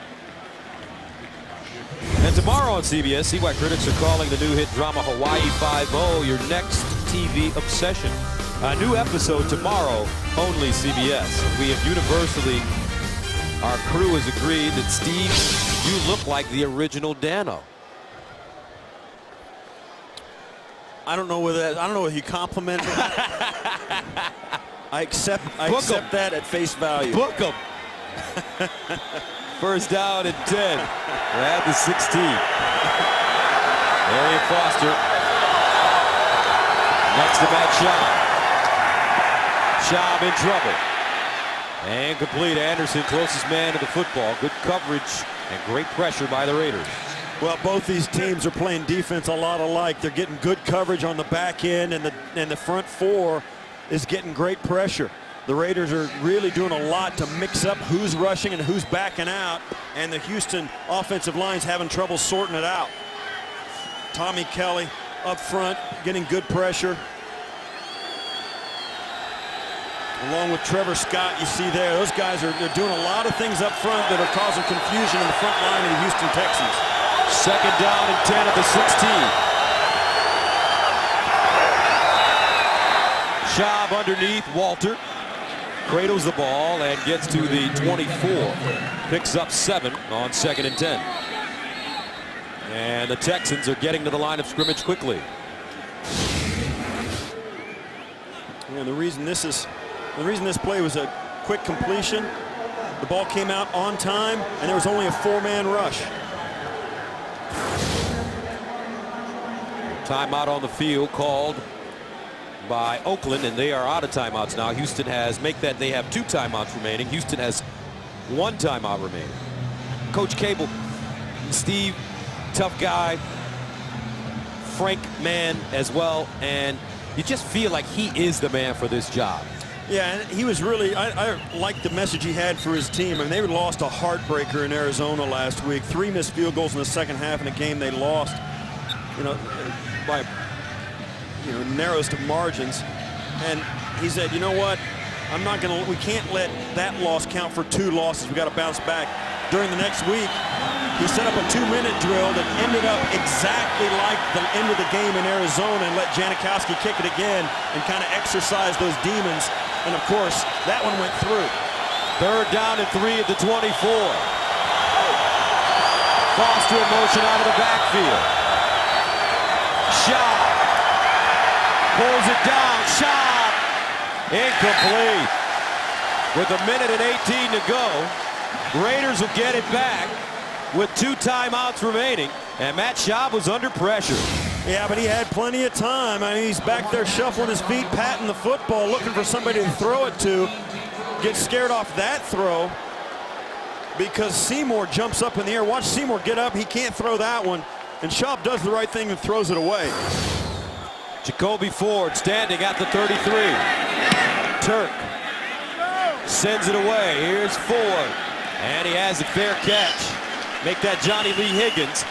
And tomorrow on CBS, see why critics are calling the new hit drama Hawaii Five-0 your next TV obsession. A new episode tomorrow, only CBS. We have universally, our crew has agreed that, Steve, you look like the original Dano. I don't know whether he complimented that. I accept that at face value. Book him. First down and 10. We're at the 16. Arian Foster. Next to Matt Schaub. Schaub in trouble. And complete. Anderson, closest man to the football. Good coverage and great pressure by the Raiders. Well, both these teams are playing defense a lot alike. They're getting good coverage on the back end, and the front 4 is getting great pressure. The Raiders are really doing a lot to mix up who's rushing and who's backing out, and the Houston offensive line's having trouble sorting it out. Tommy Kelly up front getting good pressure. Along with Trevor Scott, you see there, those guys they're doing a lot of things up front that are causing confusion in the front line of the Houston Texans. 2nd down and 10 at the 16. Schaub underneath Walter. Cradles the ball and gets to the 24. Picks up 7 on 2nd and 10. And the Texans are getting to the line of scrimmage quickly. And the reason this play was a quick completion, the ball came out on time, and there was only a 4-man rush. Timeout on the field called by Oakland, and they are out of timeouts now. Houston has, they have 2 timeouts remaining. Houston has 1 timeout remaining. Coach Cable, Steve, tough guy, frank man as well, and you just feel like he is the man for this job. Yeah, and he was really, I liked the message he had for his team. I mean, they lost a heartbreaker in Arizona last week. 3 missed field goals in the second half in a game they lost, by narrowest of margins. And he said, you know what, we can't let that loss count for 2 losses. We got to bounce back. During the next week, he set up a 2-minute drill that ended up exactly like the end of the game in Arizona, and let Janikowski kick it again and kind of exercise those demons. And of course, that one went through. 3rd down and 3 at the 24. Foster in motion out of the backfield. Schaub pulls it down. Schaub incomplete. With 1:18 to go, Raiders will get it back with 2 timeouts remaining, and Matt Schaub was under pressure. Yeah, but he had plenty of time. I mean, he's back there shuffling his feet, patting the football, looking for somebody to throw it to. Gets scared off that throw because Seymour jumps up in the air. Watch Seymour get up. He can't throw that one. And Schaub does the right thing and throws it away. Jacoby Ford standing at the 33. Turk sends it away. Here's Ford. And he has a fair catch. Make that Johnny Lee Higgins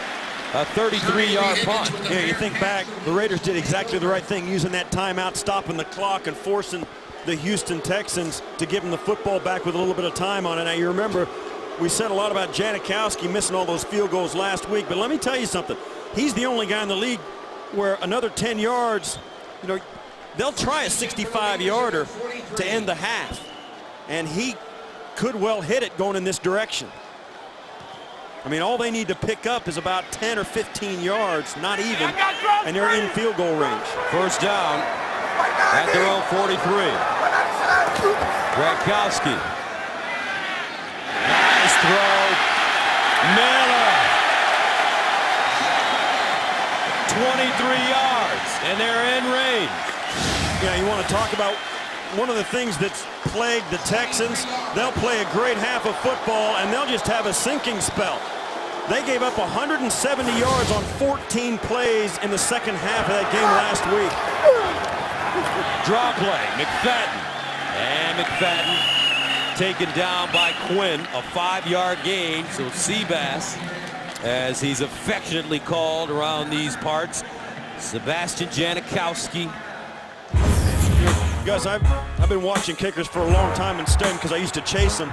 a 33-yard punt. Yeah, you think back, the Raiders did exactly the right thing, using that timeout, stopping the clock, and forcing the Houston Texans to give them the football back with a little bit of time on it. Now, you remember, we said a lot about Janikowski missing all those field goals last week, but let me tell you something. He's the only guy in the league where another 10 yards, you know, they'll try a 65-yarder to end the half, and he could well hit it going in this direction. I mean, all they need to pick up is about 10 or 15 yards, not even, and they're in field goal range. First down at their own 43. Gronkowski. Nice throw. Miller. 23 yards, and they're in range. Yeah, you want to talk about one of the things that's plagued the Texans. They'll play a great half of football, and they'll just have a sinking spell. They gave up 170 yards on 14 plays in the second half of that game last week. Draw play, McFadden. And McFadden taken down by Quinn, a 5-yard gain. So Seabass, as he's affectionately called around these parts, Sebastian Janikowski. Guys, I've been watching kickers for a long time and studying because I used to chase them.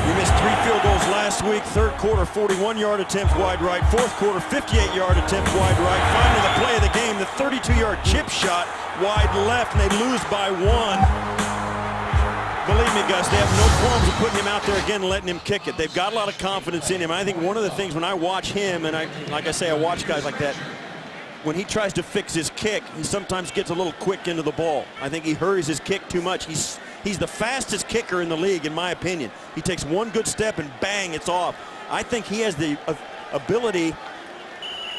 We missed 3 field goals last week. Third quarter, 41-yard attempt wide right. Fourth quarter, 58-yard attempt wide right. Finally, the play of the game, the 32-yard chip shot wide left, and they lose by 1. Believe me, Gus, they have no qualms of putting him out there again and letting him kick it. They've got a lot of confidence in him. I think one of the things when I watch him, and like I say, I watch guys like that, when he tries to fix his kick, he sometimes gets a little quick into the ball. I think he hurries his kick too much. He's the fastest kicker in the league, in my opinion. He takes one good step and bang, it's off. I think he has the ability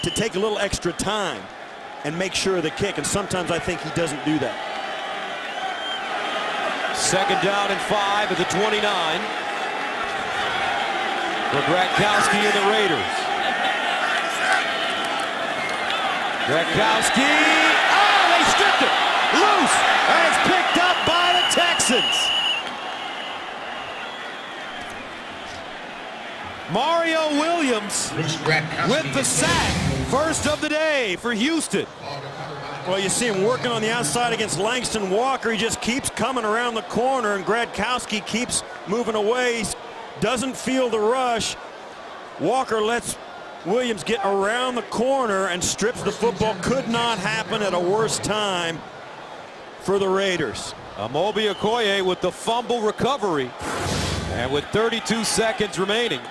to take a little extra time and make sure of the kick, and sometimes I think he doesn't do that. Second down and 5 at the 29 for Gronkowski and the Raiders. Gronkowski, oh, they stripped it, loose, and it's picked up by the Texans. Mario Williams with the sack, first of the day for Houston. Well, you see him working on the outside against Langston Walker. He just keeps coming around the corner, and Gronkowski keeps moving away. He doesn't feel the rush. Walker lets Williams get around the corner and strips the football. Could not happen at a worse time for the Raiders. Amobi Okoye with the fumble recovery. And with 32 seconds remaining,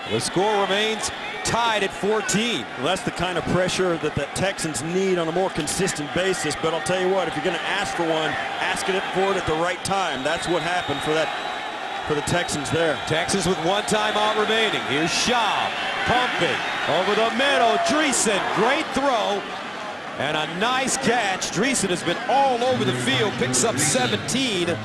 the score remains tied at 14. Well, that's the kind of pressure that the Texans need on a more consistent basis. But I'll tell you what, if you're going to ask for one, ask it for it at the right time. That's what happened for the Texans there. Texans with 1 timeout remaining. Here's Schaub pumping over the middle. Dreesen, great throw and a nice catch. Dreesen has been all over the field, picks up 17.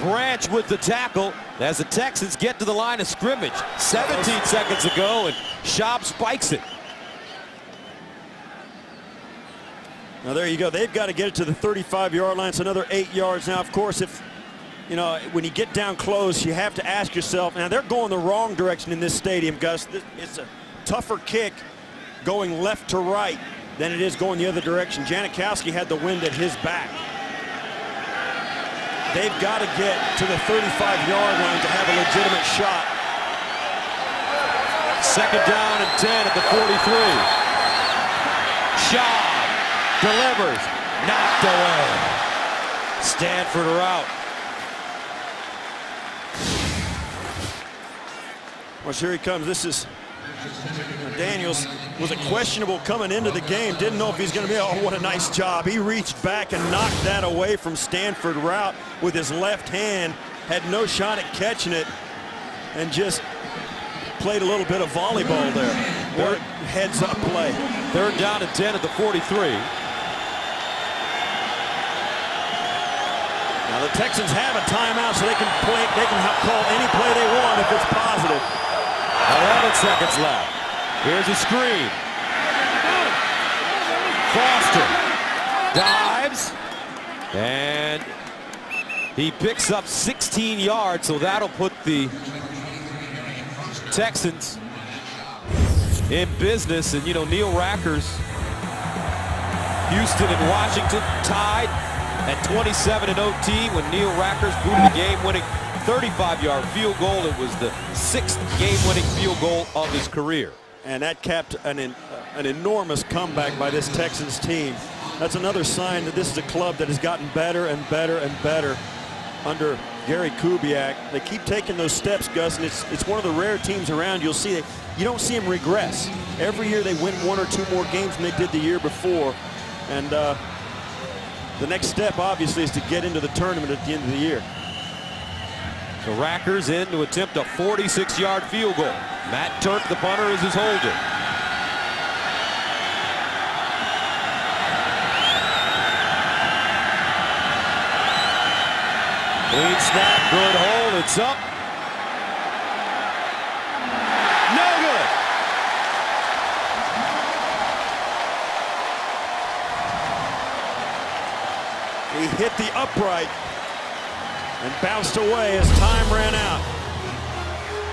Branch with the tackle as the Texans get to the line of scrimmage 17 seconds ago, and Schaub spikes it. Now there you go. They've got to get it to the 35-yard line. It's another 8 yards. Now, of course, if you know, when you get down close, you have to ask yourself, now they're going the wrong direction in this stadium, Gus. It's a tougher kick going left to right than it is going the other direction. Janikowski had the wind at his back. They've got to get to the 35-yard line to have a legitimate shot. Second down and 10 at the 43. Schaub delivers, knocked away. Stanford route. Well, here he comes. This is Daniels. Was it questionable coming into the game? Didn't know if he's going to be. Oh, what a nice job. He reached back and knocked that away from Stanford route with his left hand. Had no shot at catching it and just played a little bit of volleyball there. What heads-up play. 3rd down and 10 at the 43. Now the Texans have a timeout, so they can play. They can call any play they want if it's positive. 11 seconds left. Here's a screen. Foster dives, and he picks up 16 yards, so that'll put the Texans in business. And you know, Neil Rackers, Houston and Washington tied at 27 in OT when Neil Rackers booted a game-winning 35-yard field goal. It was the 6th game-winning field goal of his career. And that capped an enormous comeback by this Texans team. That's another sign that this is a club that has gotten better and better and better under Gary Kubiak. They keep taking those steps, Gus, and it's one of the rare teams around you'll see that you don't see them regress. Every year they win 1 or 2 more games than they did the year before. And the next step, obviously, is to get into the tournament at the end of the year. So Rackers in to attempt a 46-yard field goal. Matt Turk, the punter, is his holder. Clean snap, good hold, it's up. No good. He hit the upright and bounced away as time ran out.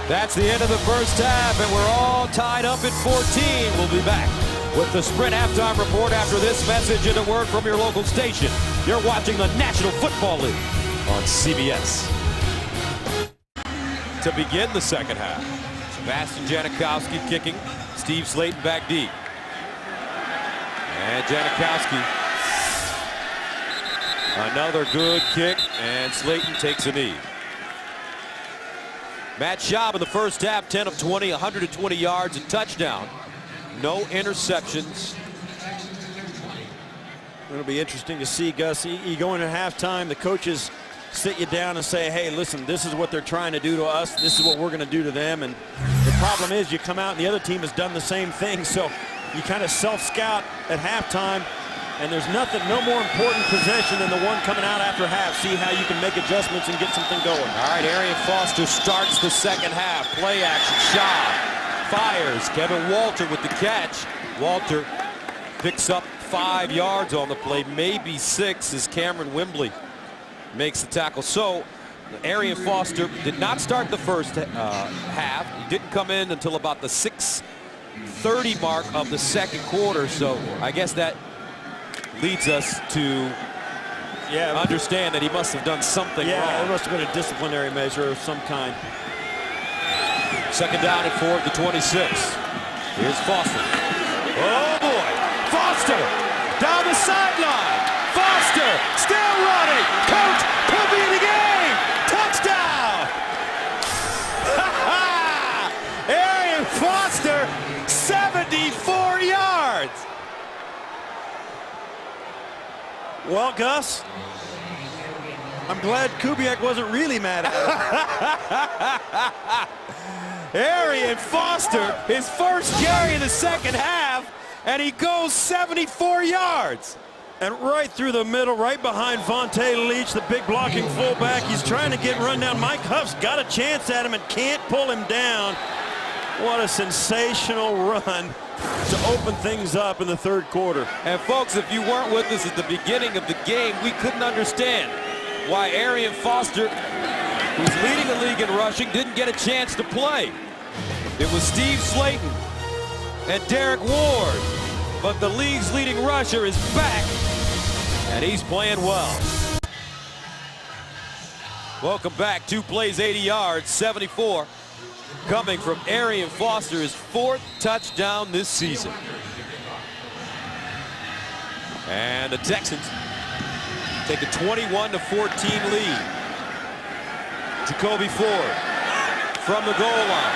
That's the end of the first half, and we're all tied up at 14. We'll be back with the Sprint halftime report after this message and a word from your local station. You're watching the National Football League on CBS. To begin the second half, Sebastian Janikowski kicking, Steve Slayton back deep. And Janikowski, another good kick, and Slayton takes a knee. Matt Schaub in the first half, 10 of 20, 120 yards, a touchdown. No interceptions. It'll be interesting to see, Gus. You go into halftime, the coaches sit you down and say, hey, listen, this is what they're trying to do to us. This is what we're going to do to them. And the problem is you come out and the other team has done the same thing. So you kind of self-scout at halftime. And there's no more important possession than the one coming out after half. See how you can make adjustments and get something going. All right, Arian Foster starts the second half. Play action, Schaub fires. Kevin Walter with the catch. Walter picks up 5 yards on the play, maybe 6, as Cameron Wembley makes the tackle. So Arian Foster did not start the first half. He didn't come in until about the 6:30 mark of the second quarter. So I guess that leads us to understand that he must have done something wrong. It must have been a disciplinary measure of some kind. Second down and 4 at the 26. Here's Foster. Oh boy, Foster down the sideline. Foster still running. Coach could be in the game. Touchdown. Arian Foster, 74 yards. Well, Gus, I'm glad Kubiak wasn't really mad at him. Arian Foster, his first carry in the second half, and he goes 74 yards. And right through the middle, right behind Vontae Leach, the big blocking fullback. He's trying to get run down. Mike Huff's got a chance at him and can't pull him down. What a sensational run to open things up in the third quarter. And folks, if you weren't with us at the beginning of the game, we couldn't understand why Arian Foster, who's leading the league in rushing, didn't get a chance to play. It was Steve Slayton and Derek Ward, but the league's leading rusher is back, and he's playing well. Welcome back. 2 plays, 80 yards, 74. Coming from Arian Foster, his 4th touchdown this season. And the Texans take a 21-14 lead. Jacoby Ford from the goal line.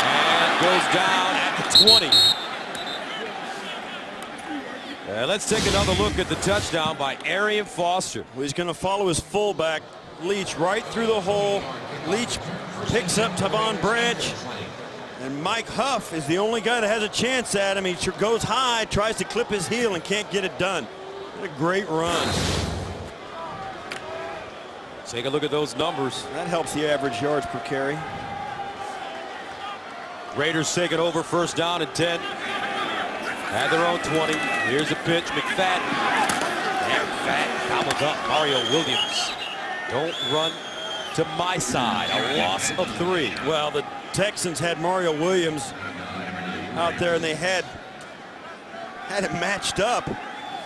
And goes down at the 20. Let's take another look at the touchdown by Arian Foster. He's going to follow his fullback Leach right through the hole. Leach picks up Tavon Branch. And Mike Huff is the only guy that has a chance at him. He goes high, tries to clip his heel, and can't get it done. What a great run. Take a look at those numbers. That helps the average yards per carry. Raiders take it over, first down and 10. At their own 20. Here's a pitch, McFadden. And McFadden gobbles up Mario Williams. Don't run to my side. A loss of 3. Well, the Texans had Mario Williams out there, and they had it matched up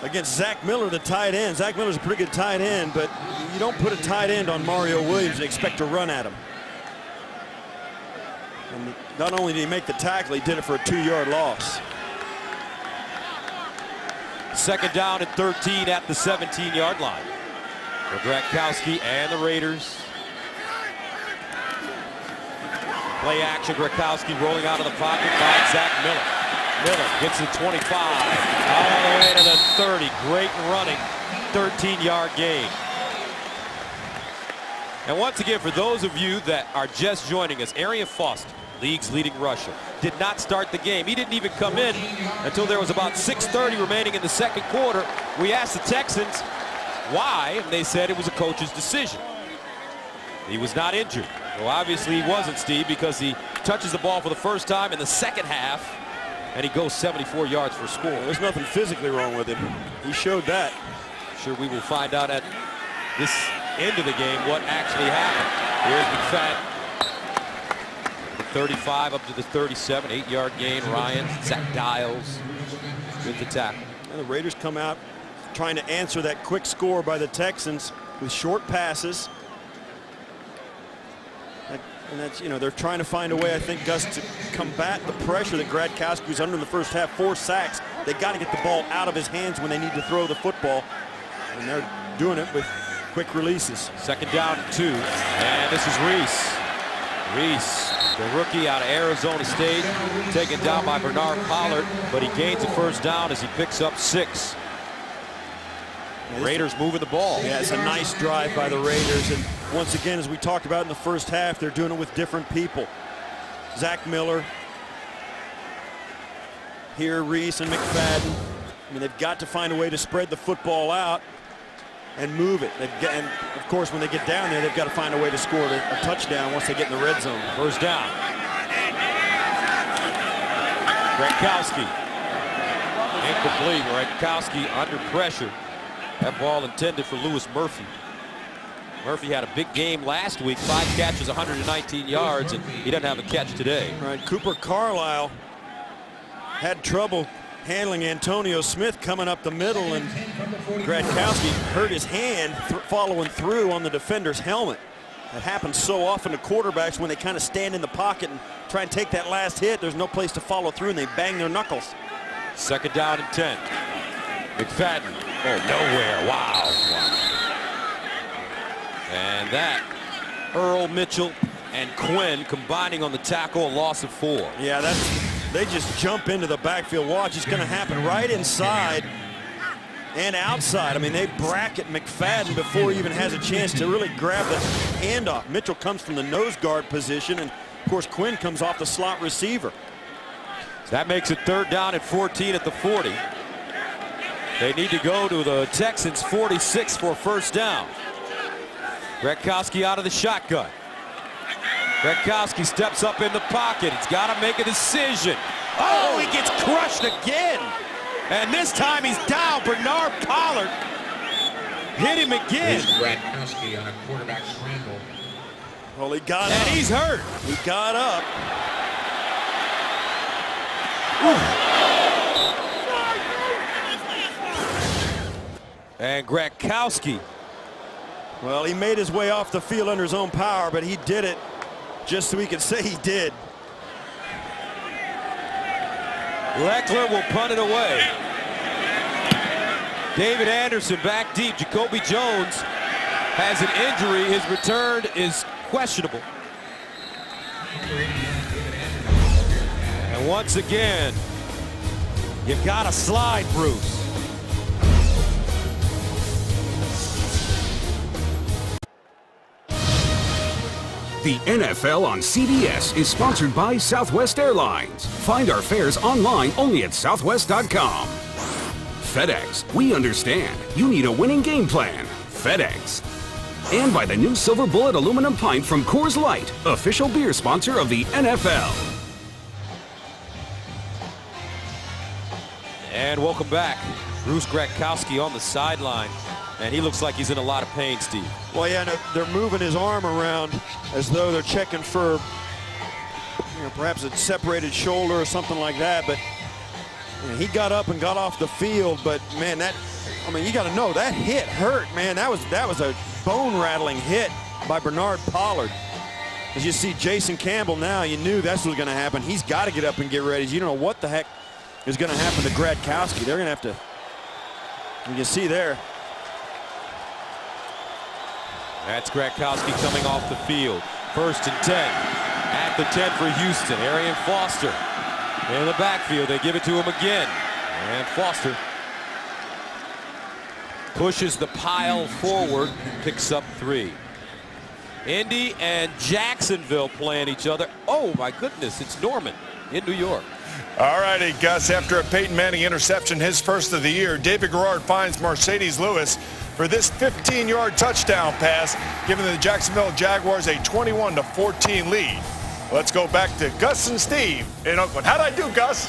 against Zach Miller, the tight end. Zach Miller's a pretty good tight end, but you don't put a tight end on Mario Williams and expect to run at him. And not only did he make the tackle, he did it for a 2-yard loss. Second down and 13 at the 17-yard line for Gronkowski and the Raiders. Play action, Gronkowski rolling out of the pocket by Zach Miller. Miller gets the 25, all the way to the 30. Great running, 13-yard gain. And once again, for those of you that are just joining us, Arian Foster, league's leading rusher, did not start the game. He didn't even come in until there was about 6:30 remaining in the second quarter. We asked the Texans why, and they said it was a coach's decision. He was not injured. Well, obviously he wasn't, Steve, because he touches the ball for the first time in the second half, and he goes 74 yards for a score. There's nothing physically wrong with him. He showed that. Sure, we will find out at this end of the game what actually happened. Here's McFadden. The 35 up to the 37, 8-yard gain. Ryan, Zach Dials with the tackle. And the Raiders come out trying to answer that quick score by the Texans with short passes. And that's, you know, they're trying to find a way, I think, Gus, to combat the pressure that Gronkowski was under in the first half. 4 sacks. They got to get the ball out of his hands when they need to throw the football. And they're doing it with quick releases. Second down and 2. And this is Reese. Reese, the rookie out of Arizona State, taken down by Bernard Pollard, but he gains a first down as he picks up 6. Raiders moving the ball. Yeah, it's a nice drive by the Raiders. And once again, as we talked about in the first half, they're doing it with different people. Zach Miller. Here, Reese and McFadden. I mean, they've got to find a way to spread the football out and move it. And of course, when they get down there, they've got to find a way to score a touchdown once they get in the red zone. First down. Gronkowski. Incomplete. Gronkowski under pressure. That ball intended for Louis Murphy. Murphy had a big game last week, 5 catches, 119 yards, and he doesn't have a catch today. Right, Cooper Carlisle had trouble handling Antonio Smith coming up the middle, and Gronkowski hurt his hand following through on the defender's helmet. That happens so often to quarterbacks when they kind of stand in the pocket and try and take that last hit. There's no place to follow through, and they bang their knuckles. Second down and 10. McFadden. Oh, nowhere. Wow. And that, Earl Mitchell and Quinn combining on the tackle, a loss of 4. Yeah, they just jump into the backfield. Watch, it's going to happen right inside and outside. I mean, they bracket McFadden before he even has a chance to really grab the handoff. Mitchell comes from the nose guard position, and of course Quinn comes off the slot receiver. That makes it third down and 14 at the 40. They need to go to the Texans 46 for first down. Gronkowski out of the shotgun. Gronkowski steps up in the pocket. He's got to make a decision. Oh, he gets crushed again. And this time he's down. Bernard Pollard hit him again. Gronkowski on a quarterback scramble. Well, he got up. And he's hurt. He got up. And Gronkowski. Well, he made his way off the field under his own power, but he did it just so we could say he did. Leckler will punt it away. David Anderson back deep. Jacoby Jones has an injury. His return is questionable. And once again, you've got to slide, Bruce. The NFL on CBS is sponsored by Southwest Airlines. Find our fares online only at southwest.com. FedEx, we understand. You need a winning game plan. FedEx. And by the new Silver Bullet aluminum pint from Coors Light, official beer sponsor of the NFL. And welcome back. Bruce Gradkowski on the sideline. And he looks like he's in a lot of pain, Steve. Well, yeah, no, they're moving his arm around as though they're checking for, perhaps a separated shoulder or something like that. But he got up and got off the field. But man, you got to know that hit hurt, man. That was a bone-rattling hit by Bernard Pollard. As you see Jason Campbell now, you knew that's what was going to happen. He's got to get up and get ready. You don't know what the heck is going to happen to Gradkowski. They're going to have to. You can see there. That's Gradkowski coming off the field. 1st and 10. At the 10 for Houston. Arian Foster in the backfield. They give it to him again. And Foster pushes the pile forward. Picks up 3. Indy and Jacksonville playing each other. Oh, my goodness. It's Norman in New York. All righty, Gus. After a Peyton Manning interception, his first of the year, David Garrard finds Mercedes Lewis for this 15-yard touchdown pass, giving the Jacksonville Jaguars a 21-14 lead. Let's go back to Gus and Steve in Oakland. How'd I do, Gus?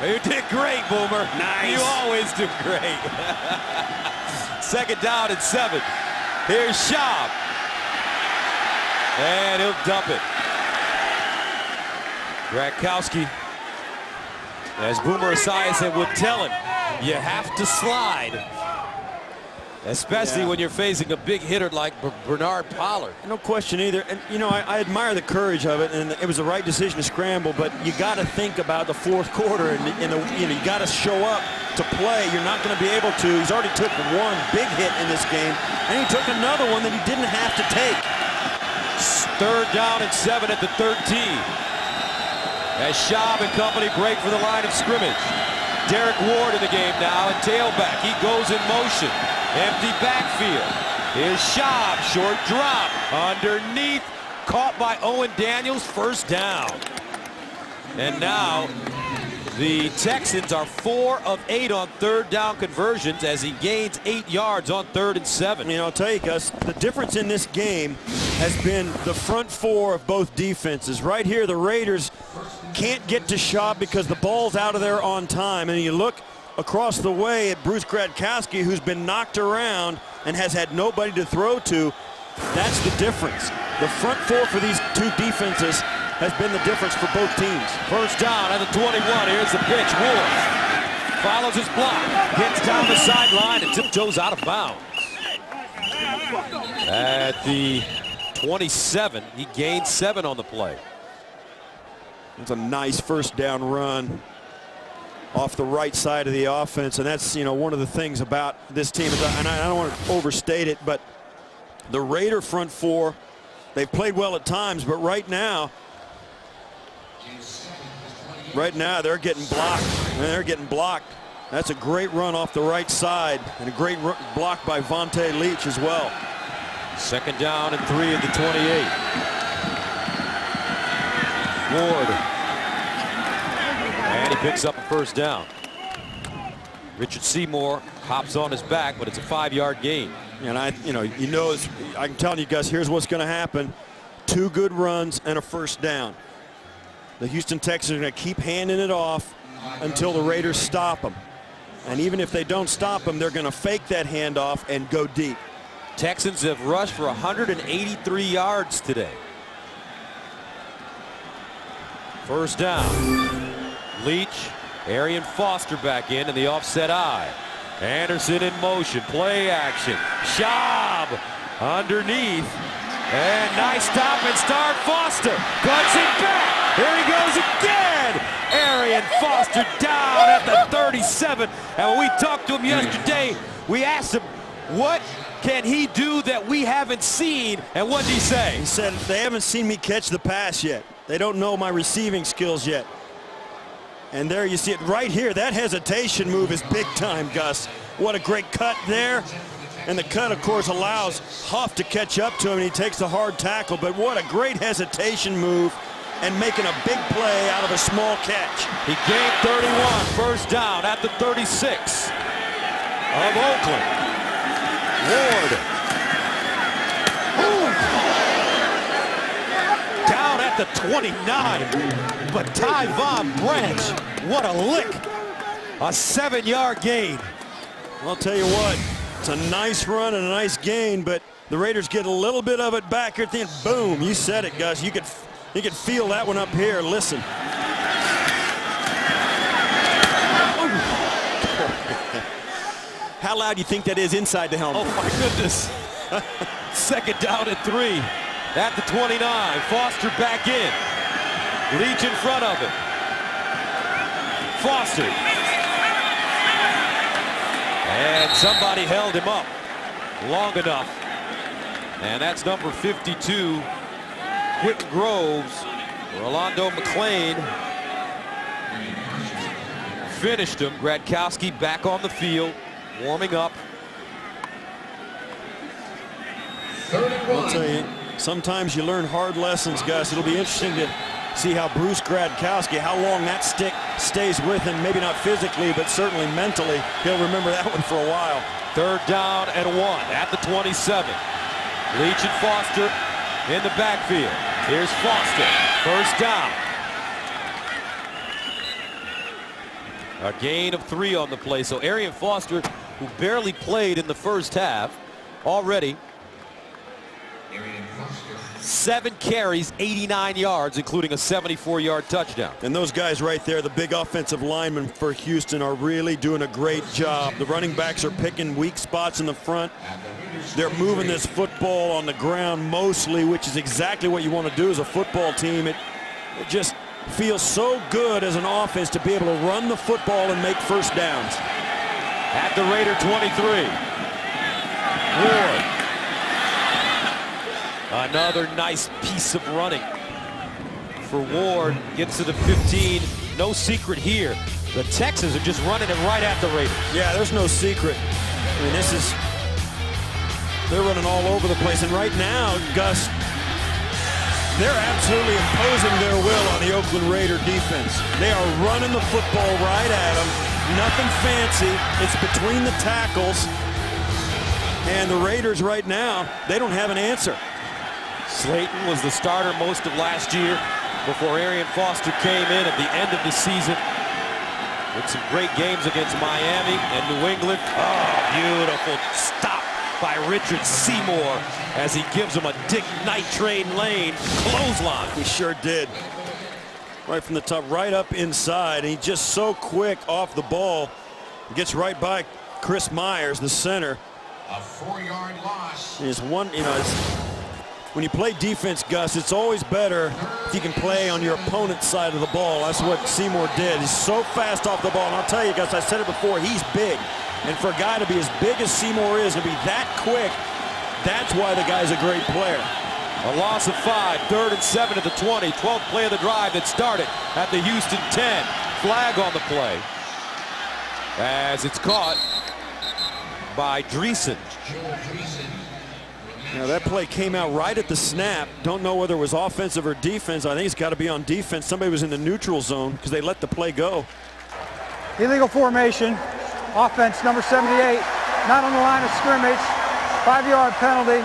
You did great, Boomer. Nice. You always do great. 2nd down and 7. Here's Schaub. And he'll dump it. Gradkowski, as Boomer Esiason would tell him, you have to slide. Especially when you're facing a big hitter like Bernard Pollard. No question either. And, I admire the courage of it, and it was the right decision to scramble, but you got to think about the 4th quarter, and you got to show up to play. You're not going to be able to. He's already took one big hit in this game, and he took another one that he didn't have to take. 3rd down and 7 at the 13. As Schaub and company break for the line of scrimmage. Derek Ward in the game now, and tailback. He goes in motion. Empty backfield. Here's Schaub. Short drop. Underneath. Caught by Owen Daniels. 1st down. And now the Texans are 4 of 8 on 3rd down conversions as he gains 8 yards on 3rd and 7. I'll tell you, Gus, the difference in this game has been the front 4 of both defenses. Right here, the Raiders can't get to Schaub because the ball's out of there on time. And you look across the way at Bruce Gradkowski, who's been knocked around and has had nobody to throw to. That's the difference. The front 4 for these two defenses has been the difference for both teams. 1st down at the 21. Here's the pitch. Ward follows his block. Gets down the sideline and tiptoes out of bounds. At the 27, he gained 7 on the play. It's a nice 1st down run off the right side of the offense, and that's one of the things about this team, and I don't want to overstate it, but the Raider front 4, they've played well at times, but right now they're getting blocked, and they're getting blocked. That's a great run off the right side, and a great block by Vontae Leach as well. 2nd down and 3 at the 28. Ward. And he picks up a 1st down. Richard Seymour hops on his back, but it's a 5-yard gain. And I'm telling you guys, here's what's going to happen. 2 good runs and a 1st down. The Houston Texans are going to keep handing it off until the Raiders stop them. And even if they don't stop them, they're going to fake that handoff and go deep. Texans have rushed for 183 yards today. 1st down. Leach, Arian Foster back in, and the offset eye. Anderson in motion, play action. Schaub underneath, and nice stop and start. Foster cuts it back. Here he goes again. Arian Foster down at the 37. And when we talked to him yesterday, we asked him, what can he do that we haven't seen? And what did he say? He said, they haven't seen me catch the pass yet. They don't know my receiving skills yet. And there you see it right here. That hesitation move is big time, Gus. What a great cut there. And the cut, of course, allows Huff to catch up to him, and he takes the hard tackle. But what a great hesitation move and making a big play out of a small catch. He gained 31, first down at the 36 of Oakland. Ward. Ooh. Down at the 29, but Tyvon Branch, what a lick. A 7-yard gain. I'll tell you what, it's a nice run and a nice gain, but the Raiders get a little bit of it back here at the end. Boom, you said it, Gus. You could feel that one up here. Listen. How loud do you think that is inside the helmet? Oh, my goodness. Second down and 3 at the 29. Foster back in. Leach in front of him. Foster. And somebody held him up long enough. And that's number 52, Quentin Groves. Rolando McClain finished him. Gradkowski back on the field, warming up. I'll tell you, sometimes you learn hard lessons, Gus. It'll be interesting to see how Bruce Gradkowski, how long that stick stays with him. Maybe not physically, but certainly mentally. He'll remember that one for a while. Third down and 1 at the 27. Leach and Foster in the backfield. Here's Foster, first down. A gain of 3 on the play. So Arian Foster, who barely played in the first half, already 7 carries, 89 yards, including a 74-yard touchdown. And those guys right there, the big offensive linemen for Houston, are really doing a great job. The running backs are picking weak spots in the front. They're moving this football on the ground mostly, which is exactly what you want to do as a football team. It just feels so good as an offense to be able to run the football and make first downs. At the Raider 23. Ward. Another nice piece of running for Ward. Gets to the 15. No secret here. The Texans are just running it right at the Raiders. Yeah, there's no secret. I mean, they're running all over the place. And right now, Gus, they're absolutely imposing their will on the Oakland Raider defense. They are running the football right at them. Nothing fancy. It's between the tackles. And the Raiders right now, they don't have an answer. Slayton was the starter most of last year before Arian Foster came in at the end of the season with some great games against Miami and New England. Oh, beautiful stop by Richard Seymour as he gives him a Dick Nitrate Lane clothesline. He sure did. Right from the top, right up inside. And he's just so quick off the ball. He gets right by Chris Myers, the center. A 4-yard loss. It's one, you know, when you play defense, Gus, it's always better if you can play on your opponent's side of the ball. That's what Seymour did. He's so fast off the ball. And I'll tell you, Gus, I said it before, he's big. And for a guy to be as big as Seymour is, to be that quick, that's why the guy's a great player. A loss of 5, 3rd and 7 at the 20. 12th play of the drive that started at the Houston 10. Flag on the play as it's caught by Dreesen. Now that play came out right at the snap. Don't know whether it was offensive or defense. I think it's got to be on defense. Somebody was in the neutral zone because they let the play go. Illegal formation. Offense number 78. Not on the line of scrimmage. 5-yard penalty.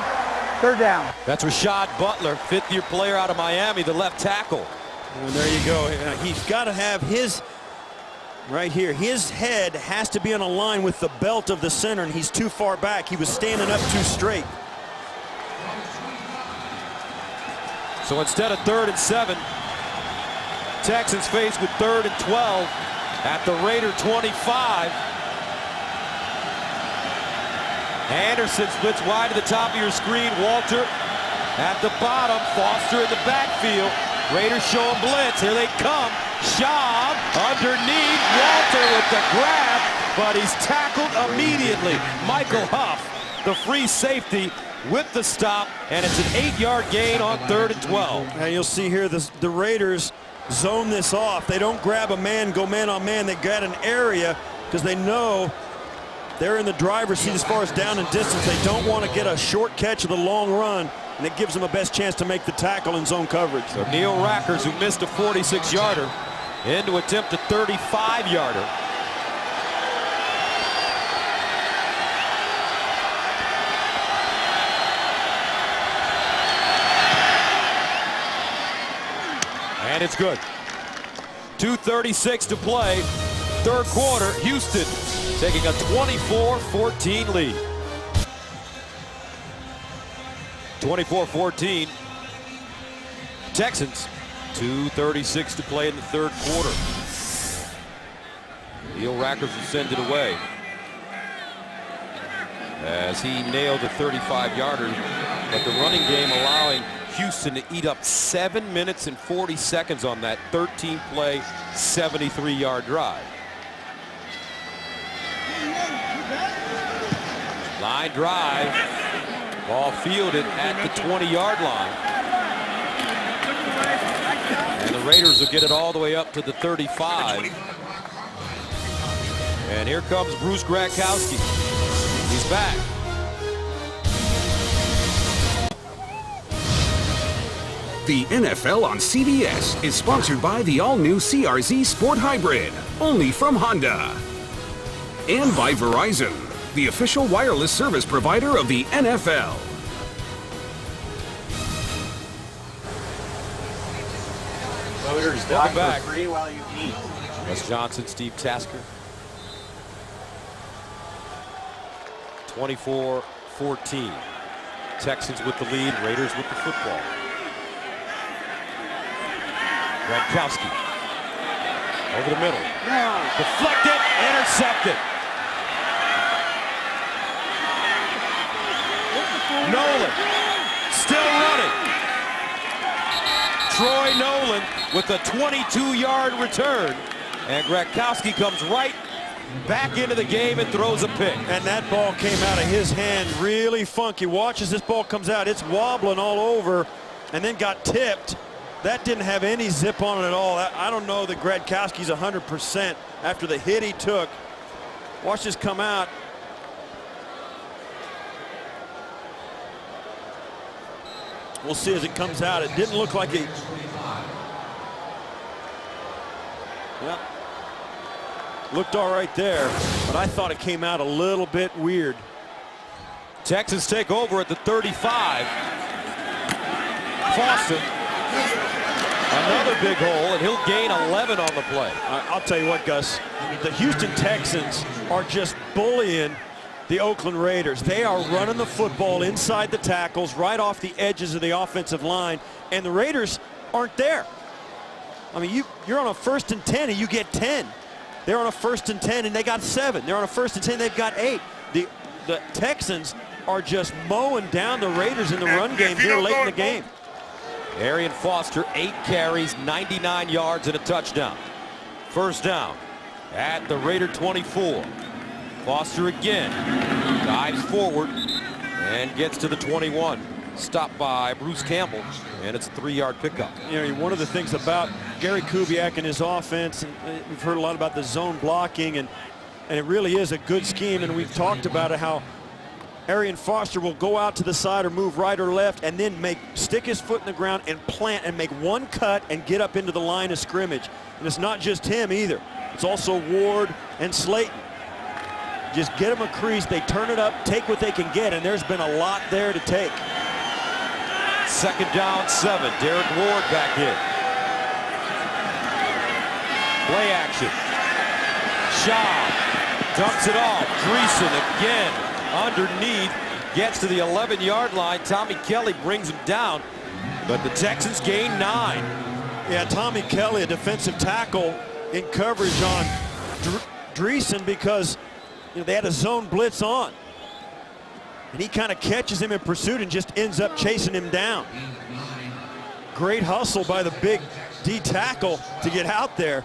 3rd down. That's Rashad Butler, 5th-year player out of Miami, the left tackle. And there you go. He's got to have his, right here, his head has to be on a line with the belt of the center, and he's too far back. He was standing up too straight. So instead of 3rd and 7, Texans faced with 3rd and 12 at the Raider 25. Anderson splits wide to the top of your screen. Walter at the bottom. Foster in the backfield. Raiders show him blitz. Here they come. Schaub underneath. Walter with the grab, but he's tackled immediately. Michael Huff, the free safety, with the stop, and it's an 8-yard gain on 3rd and 12. And you'll see here the Raiders zone this off. They don't grab a man, go man on man. They get an area because they know They're in the driver's seat as far as down and distance. They don't want to get a short catch of the long run, and it gives them a best chance to make the tackle in zone coverage. So Neil Rackers, who missed a 46-yarder, in to attempt a 35-yarder. And it's good. 2:36 to play. Third quarter, Houston taking a 24-14 lead. 24-14. Texans, 2:36 to play in the third quarter. Neil Rackers will send it away as he nailed the 35-yarder, but the running game allowing Houston to eat up 7 minutes and 40 seconds on that 13-play, 73-yard drive. Line drive, ball fielded at the 20-yard line. And the Raiders will get it all the way up to the 35. And here comes Bruce Gradkowski. He's back. The NFL on CBS is sponsored by the all-new CRZ Sport Hybrid, only from Honda. And by Verizon, the official wireless service provider of the NFL. Welcome back. Wes Johnson, Steve Tasker. 24-14. Texans with the lead, Raiders with the football. Gradkowski over the middle. Deflected, intercepted. Nolan still running. Troy Nolan with a 22-yard return. And Gradkowski comes right back into the game and throws a pick. And that ball came out of his hand really funky. Watch as this ball comes out. It's wobbling all over and then got tipped. That didn't have any zip on it at all. I don't know that Gradkowski's 100% after the hit he took. Watch this come out. We'll see as it comes out. It didn't look like it. Well, looked all right there, but I thought it came out a little bit weird. Texans take over at the 35. Foster. Another big hole, and he'll gain 11 on the play. I'll tell you what, Gus, the Houston Texans are just bullying the Oakland Raiders. They are running the football inside the tackles, right off the edges of the offensive line, and the Raiders aren't there. I mean, you're on a 1st and 10, and you get 10. They're on a 1st and 10, and they got 7. They're on a 1st and 10, they've got 8. The Texans are just mowing down the Raiders in the run game here late in the game. Arian Foster, 8 carries, 99 yards, and a touchdown. First down at the Raider 24. Foster again dives forward and gets to the 21. Stopped by Bruce Campbell, and it's a 3-yard pickup. You know, one of the things about Gary Kubiak and his offense, and we've heard a lot about the zone blocking, and it really is a good scheme, and we've talked about it, how Arian Foster will go out to the side or move right or left and then stick his foot in the ground and plant and make one cut and get up into the line of scrimmage. And it's not just him either. It's also Ward and Slayton. Just get them a crease, they turn it up, take what they can get, and there's been a lot there to take. Second down, 7. Derek Ward back in. Play action. Shaw dumps it off. Dreesen again underneath, gets to the 11-yard line. Tommy Kelly brings him down, but the Texans gain 9. Yeah, Tommy Kelly, a defensive tackle in coverage on Dreesen because they had a zone blitz on. And he kind of catches him in pursuit and just ends up chasing him down. Great hustle by the big D tackle to get out there.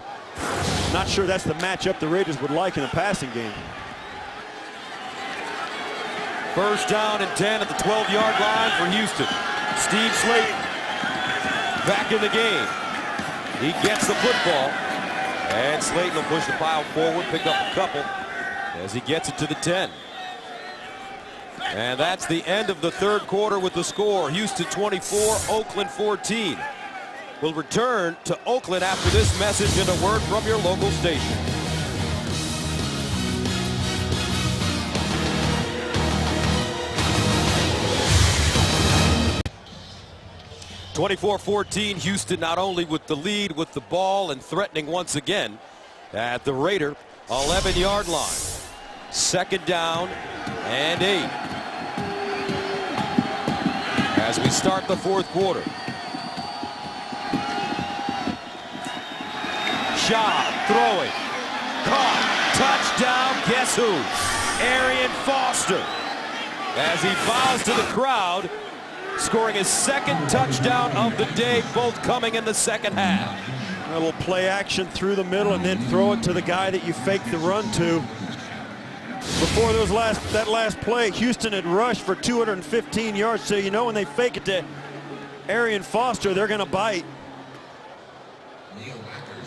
Not sure that's the matchup the Raiders would like in a passing game. First down and 10 at the 12-yard line for Houston. Steve Slayton back in the game. He gets the football, and Slayton will push the pile forward, pick up a couple. as he gets it to the 10. And that's the end of the third quarter with the score. Houston 24, Oakland 14. We'll return to Oakland after this message and a word from your local station. (24-14), Houston not only with the lead with the ball and threatening once again at the Raider 11-yard line. Second down and 8. As we start the fourth quarter. Shaw throwing. Caught. Touchdown. Guess who? Arian Foster. As he bows to the crowd, scoring his second touchdown of the day, both coming in the second half. A little play action through the middle and then throw it to the guy that you fake the run to. Before that last play, Houston had rushed for 215 yards, so you know when they fake it to Arian Foster, they're going to bite. You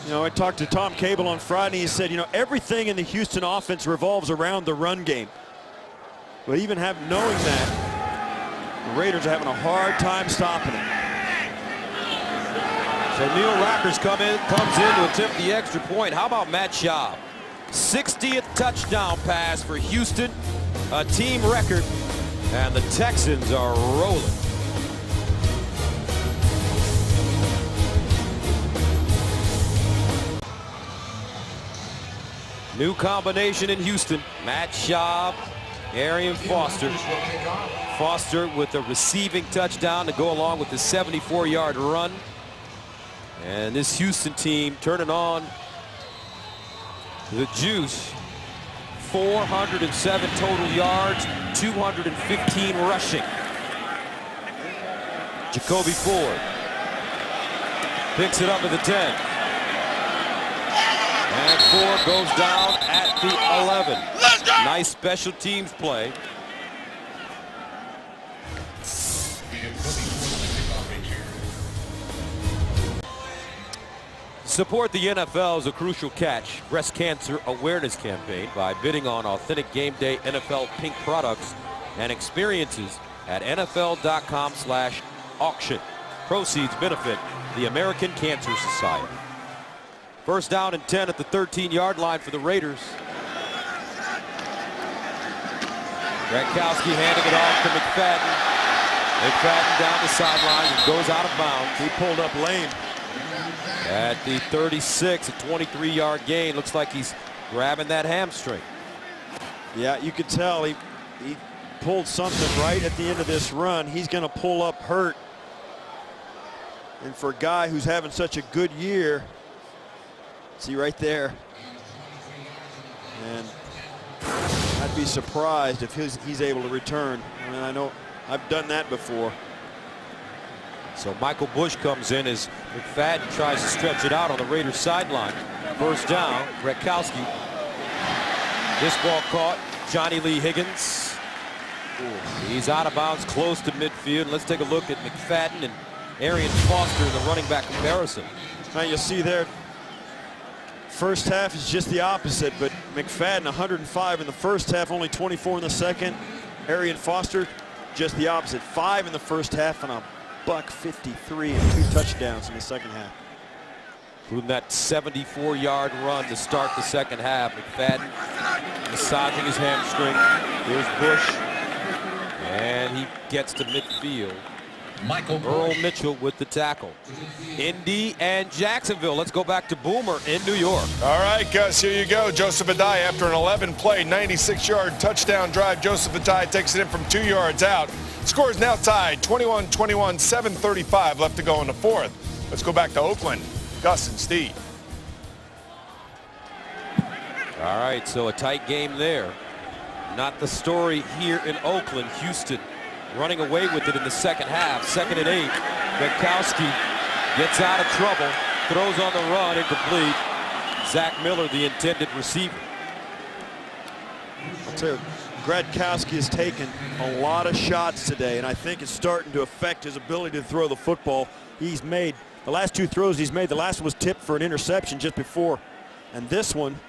know, I talked to Tom Cable on Friday. He said, you know, everything in the Houston offense revolves around the run game. But even knowing that, the Raiders are having a hard time stopping it. So Neil Rackers comes in to attempt the extra point. How about Matt Schaub? 60th touchdown pass for Houston, a team record, and the Texans are rolling. New combination in Houston. Matt Schaub, Arian Foster. Foster with a receiving touchdown to go along with the 74-yard run. And this Houston team turning on the juice. 407 total yards, 215 rushing. Jacoby Ford picks it up at the 10. And Ford goes down at the 11. Nice special teams play. Support the NFL as a crucial catch breast cancer awareness campaign by bidding on authentic game day NFL pink products and experiences at NFL.com/auction. Proceeds benefit the American Cancer Society. First down and 10 at the 13-yard line for the Raiders. Gronkowski handing it off to McFadden. McFadden down the sideline and goes out of bounds. He pulled up lame. At the 36, a 23-yard gain. Looks like he's grabbing that hamstring. Yeah, you could tell he pulled something right at the end of this run. He's going to pull up hurt. And for a guy who's having such a good year, see right there. And I'd be surprised if he's able to return. I mean, I know I've done that before. So Michael Bush comes in as McFadden tries to stretch it out on the Raiders sideline. First down, Gronkowski. This ball caught. Johnny Lee Higgins. He's out of bounds close to midfield. Let's take a look at McFadden and Arian Foster in the running back comparison. Now you'll see there, first half is just the opposite, but McFadden 105 in the first half, only 24 in the second. Arian Foster just the opposite, 5 in the first half and a $153 and 2 touchdowns in the second half. Including that 74-yard run to start the second half. McFadden massaging his hamstring. Here's Bush. And he gets to midfield. Earl Mitchell with the tackle. Indy and Jacksonville. Let's go back to Boomer in New York. All right, Gus, here you go. Joseph Adai, after an 11-play, 96-yard touchdown drive, Joseph Adai takes it in from 2 yards out. Score is now tied, 21-21, 7:35 left to go in the fourth. Let's go back to Oakland. Gus and Steve. All right, so a tight game there. Not the story here in Oakland. Houston running away with it in the second half. 2nd and 8. Gronkowski gets out of trouble, throws on the run, incomplete. Zach Miller, the intended receiver. I'll tell you, Gronkowski has taken a lot of shots today, and I think it's starting to affect his ability to throw the football. He's made the last 2 throws he's made. The last one was tipped for an interception just before, and this one,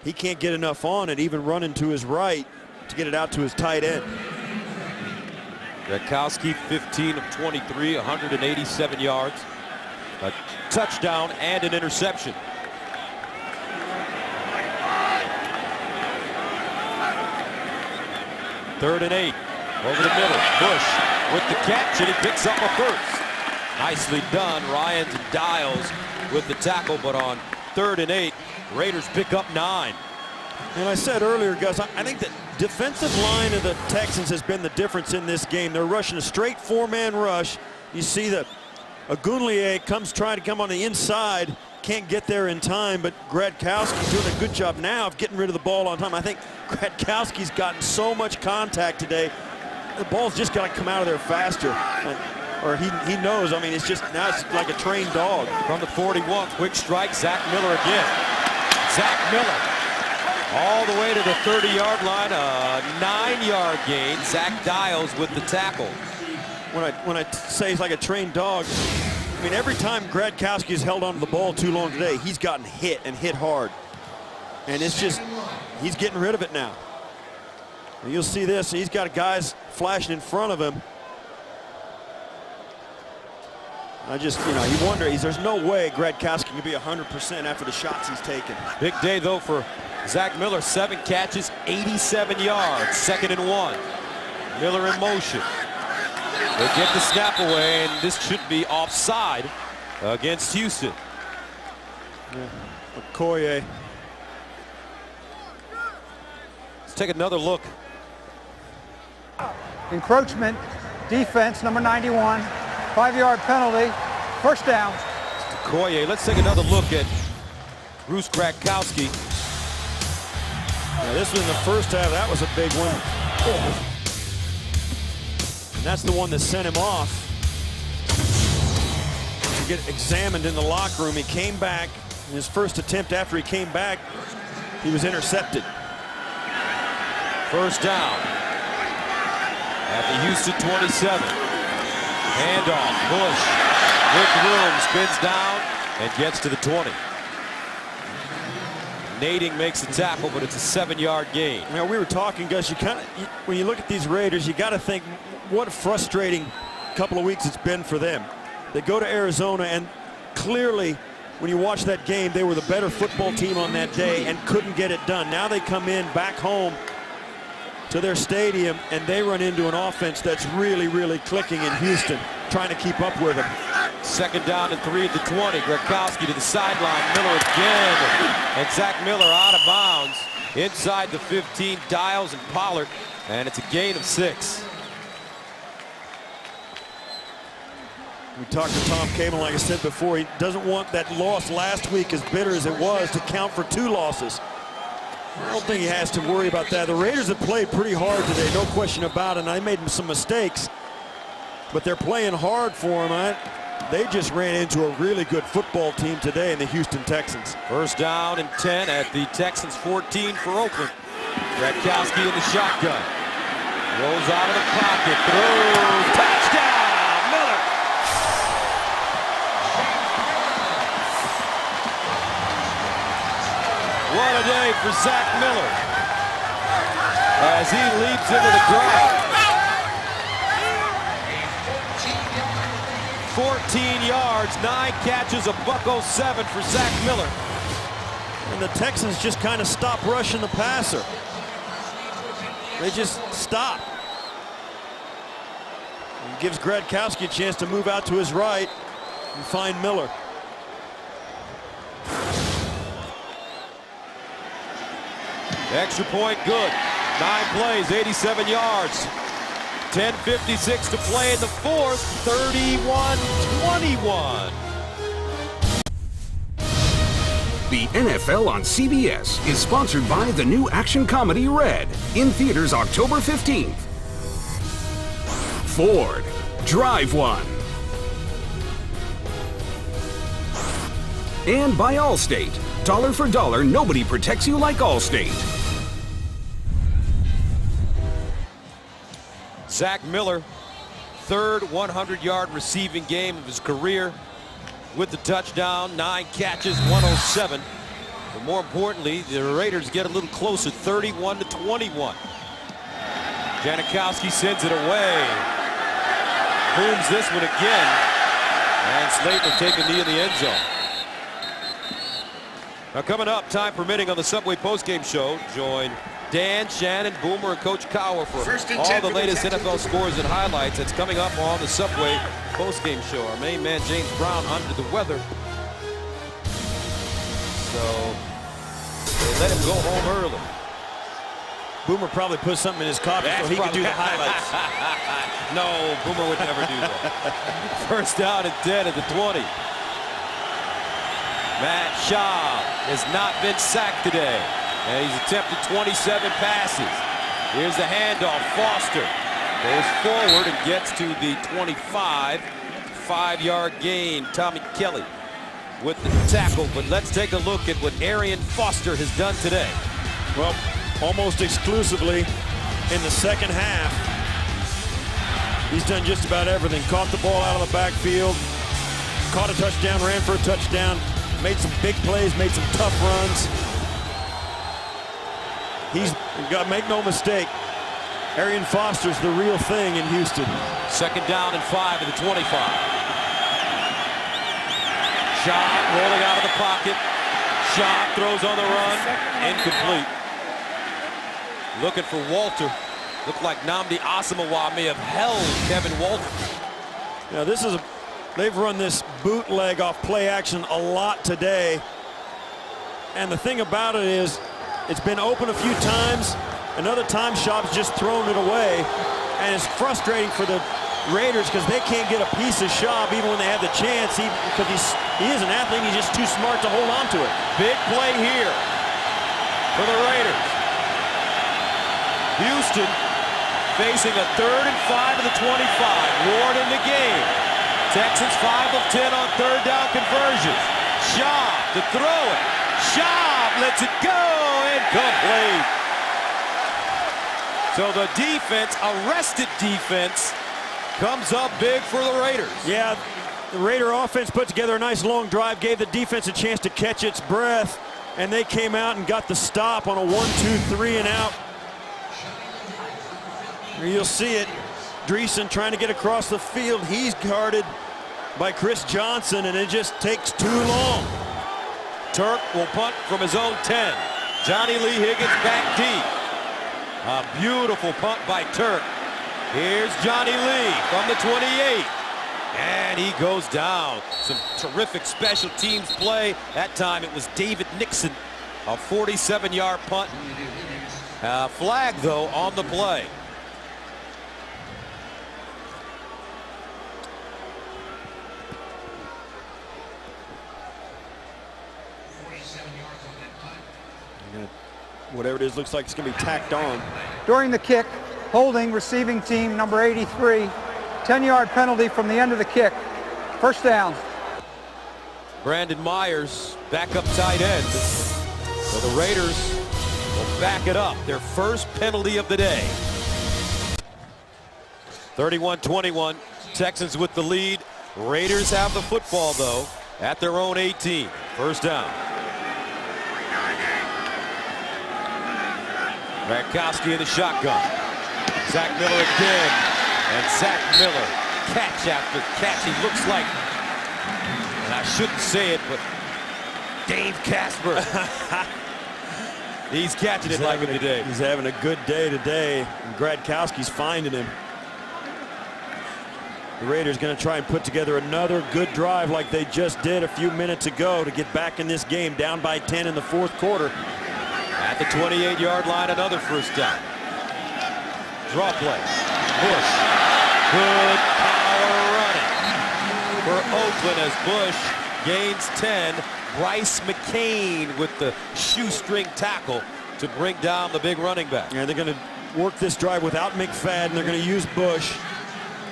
he can't get enough on it, even running to his right to get it out to his tight end. Gronkowski 15 of 23, 187 yards, a touchdown and an interception. Third and 8, over the middle. Bush with the catch, and he picks up a first. Nicely done. Ryans and Dials with the tackle, but on 3rd and 8, Raiders pick up 9. And I said earlier, Gus, I think the defensive line of the Texans has been the difference in this game. They're rushing a straight 4-man rush. You see that Agunlier comes trying to come on the inside, can't get there in time, but Gronkowski's doing a good job now of getting rid of the ball on time. I think Gronkowski's gotten so much contact today. The ball's just got to come out of there faster. Or he knows. I mean, it's just now it's like a trained dog. From the 41, quick strike, Zach Miller again. Zach Miller all the way to the 30-yard line, a 9-yard gain. Zach Dials with the tackle. When I say he's like a trained dog, I mean, every time Gronkowski has held onto the ball too long today, he's gotten hit and hit hard. And it's just, he's getting rid of it now. And you'll see this, he's got guys flashing in front of him. I just, you know, you wonder, there's no way Gronkowski can be 100% after the shots he's taken. Big day, though, for Zach Miller. 7 catches, 87 yards, 2nd and 1. Miller in motion. They get the snap away, and this should be offside against Houston. Okoye. Let's take another look. Encroachment, defense, number 91. 5-yard penalty, first down. Okoye. Let's take another look at Bruce Gronkowski. Yeah, this was in the first half. That was a big one. And that's the one that sent him off to get examined in the locker room. He came back. In his first attempt after he came back, he was intercepted. First down at the Houston 27. Handoff. Bush with room, spins down and gets to the 20. Nading makes the tackle, but it's a 7-yard gain. Now, we were talking, Gus, when you look at these Raiders, you got to think what a frustrating couple of weeks it's been for them. They go to Arizona, and clearly, when you watch that game, they were the better football team on that day and couldn't get it done. Now they come in back home to their stadium, and they run into an offense that's really, really clicking in Houston, trying to keep up with them. 2nd down and 3 at the 20. Gronkowski to the sideline. Miller again. And Zach Miller out of bounds inside the 15. Dials and Pollard. And it's a gain of 6. We talked to Tom Cable, like I said before, he doesn't want that loss last week, as bitter as it was, to count for 2 losses. I don't think he has to worry about that. The Raiders have played pretty hard today, no question about it. And I made some mistakes, but they're playing hard for him. They just ran into a really good football team today in the Houston Texans. First down and 10 at the Texans 14 for Oakland. Gronkowski in the shotgun. Rolls out of the pocket, throws, touchdown, Miller. What a day for Zach Miller as he leaps into the crowd. 14 yards, 9 catches, a $107 for Zach Miller. And the Texans just kind of stop rushing the passer. They just stop. It gives Gronkowski a chance to move out to his right and find Miller. Extra point good. 9 plays, 87 yards. 10:56 to play in the 4th. 31-21. The NFL on CBS is sponsored by the new action comedy Red, in theaters October 15th. Ford, drive one. And by Allstate. Dollar for dollar, nobody protects you like Allstate. Zach Miller, 3rd 100-yard receiving game of his career with the touchdown. 9 catches, 107. But more importantly, the Raiders get a little closer, 31-21. Janikowski sends it away. Booms this one again. And Slayton will take a knee in the end zone. Now coming up, time permitting, on the Subway postgame show, join Dan, Shannon, Boomer, and Coach Cowher for all the latest NFL scores and highlights. That's coming up on the Subway postgame show. Our main man, James Brown, under the weather. So they let him go home early. Boomer probably put something in his coffee so he could do the highlights. No, Boomer would never do that. First down and 10 at the 20. Matt Schaub has not been sacked today. And he's attempted 27 passes. Here's the handoff. Foster goes forward and gets to the 25. 5-yard gain. Tommy Kelly with the tackle. But let's take a look at what Arian Foster has done today. Well, almost exclusively in the second half, he's done just about everything. Caught the ball out of the backfield, caught a touchdown, ran for a touchdown, made some big plays, made some tough runs. He's got, make no mistake, Arian Foster's the real thing in Houston. Second down and 5 at the 25. Schaub rolling out of the pocket. Schaub throws on the run. Incomplete. Looking for Walter. Looked like Nnamdi Asomugha may have held Kevin Walter. Now this is they've run this bootleg off play action a lot today. And the thing about it is, it's been open a few times, and other times Schaub's just thrown it away. And it's frustrating for the Raiders because they can't get a piece of Schaub even when they have the chance, because he is an athlete, he's just too smart to hold on to it. Big play here for the Raiders. Houston facing a 3rd and 5 at the 25. Ward in the game. Texans 5 of 10 on 3rd down conversions. Schaub to throw it. Schaub lets it go. Incomplete. So the defense, arrested defense, comes up big for the Raiders. Yeah, the Raider offense put together a nice long drive, gave the defense a chance to catch its breath, and they came out and got the stop on a 1-2-3 and out. You'll see it. Dreesen trying to get across the field. He's guarded by Chris Johnson, and it just takes too long. Turk will punt from his own 10. Johnny Lee Higgins back deep. A beautiful punt by Turk. Here's Johnny Lee from the 28. And he goes down. Some terrific special teams play. That time it was David Nixon. A 47-yard punt. Flag, though, on the play. Whatever it is, looks like it's going to be tacked on. During the kick, holding receiving team number 83. 10-yard penalty from the end of the kick. First down. Brandon Myers, backup tight end. So the Raiders will back it up. Their first penalty of the day. 31-21. Texans with the lead. Raiders have the football, though, at their own 18. First down. Ratkowski in the shotgun. Zach Miller again. And Zach Miller, catch after catch. He looks like, and I shouldn't say it, but Dave Casper. He's catching it like him today. He's having a good day today, and Gradkowski's finding him. The Raiders going to try and put together another good drive like they just did a few minutes ago to get back in this game, down by 10 in the 4th quarter. At the 28-yard line, another first down. Draw play. Bush. Good power running for Oakland as Bush gains 10. Bryce McCain with the shoestring tackle to bring down the big running back. Yeah, they're going to work this drive without McFadden. They're going to use Bush.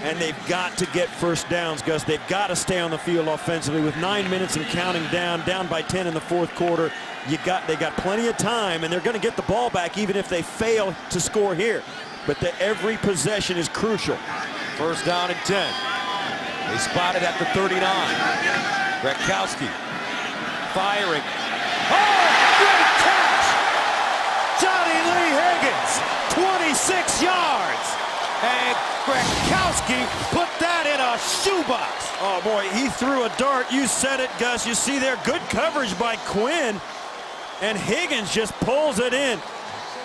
And they've got to get first downs, Gus. They've got to stay on the field offensively with 9 minutes and counting down by 10 in the 4th quarter. They got plenty of time, and they're going to get the ball back even if they fail to score here. But every possession is crucial. First down and 10. They spotted at the 39. Ratkowski firing. Oh! Johnny Lee Higgins, 26 yards. And Gronkowski put that in a shoebox. Oh boy, he threw a dart. You said it, Gus. You see there, good coverage by Quinn. And Higgins just pulls it in.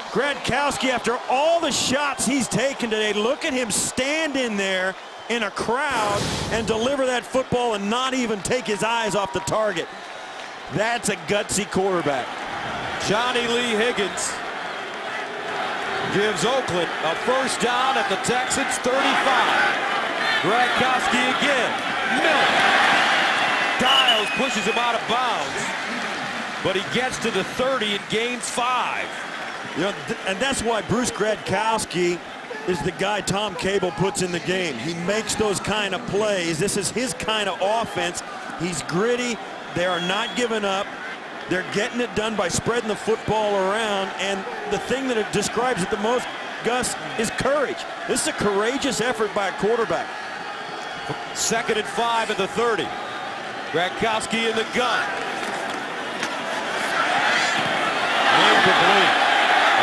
Gronkowski, after all the shots he's taken today, look at him stand in there in a crowd and deliver that football and not even take his eyes off the target. That's a gutsy quarterback. Johnny Lee Higgins gives Oakland a first down at the Texans 35. Gronkowski again. Miller. Dials pushes him out of bounds, but he gets to the 30 and gains 5. You know, and that's why Bruce Gronkowski is the guy Tom Cable puts in the game. He makes those kind of plays. This is his kind of offense. He's gritty. They are not giving up. They're getting it done by spreading the football around, and the thing that it describes it the most, Gus, is courage. This is a courageous effort by a quarterback. 2nd and 5 at the 30. Gronkowski in the gun. Incomplete.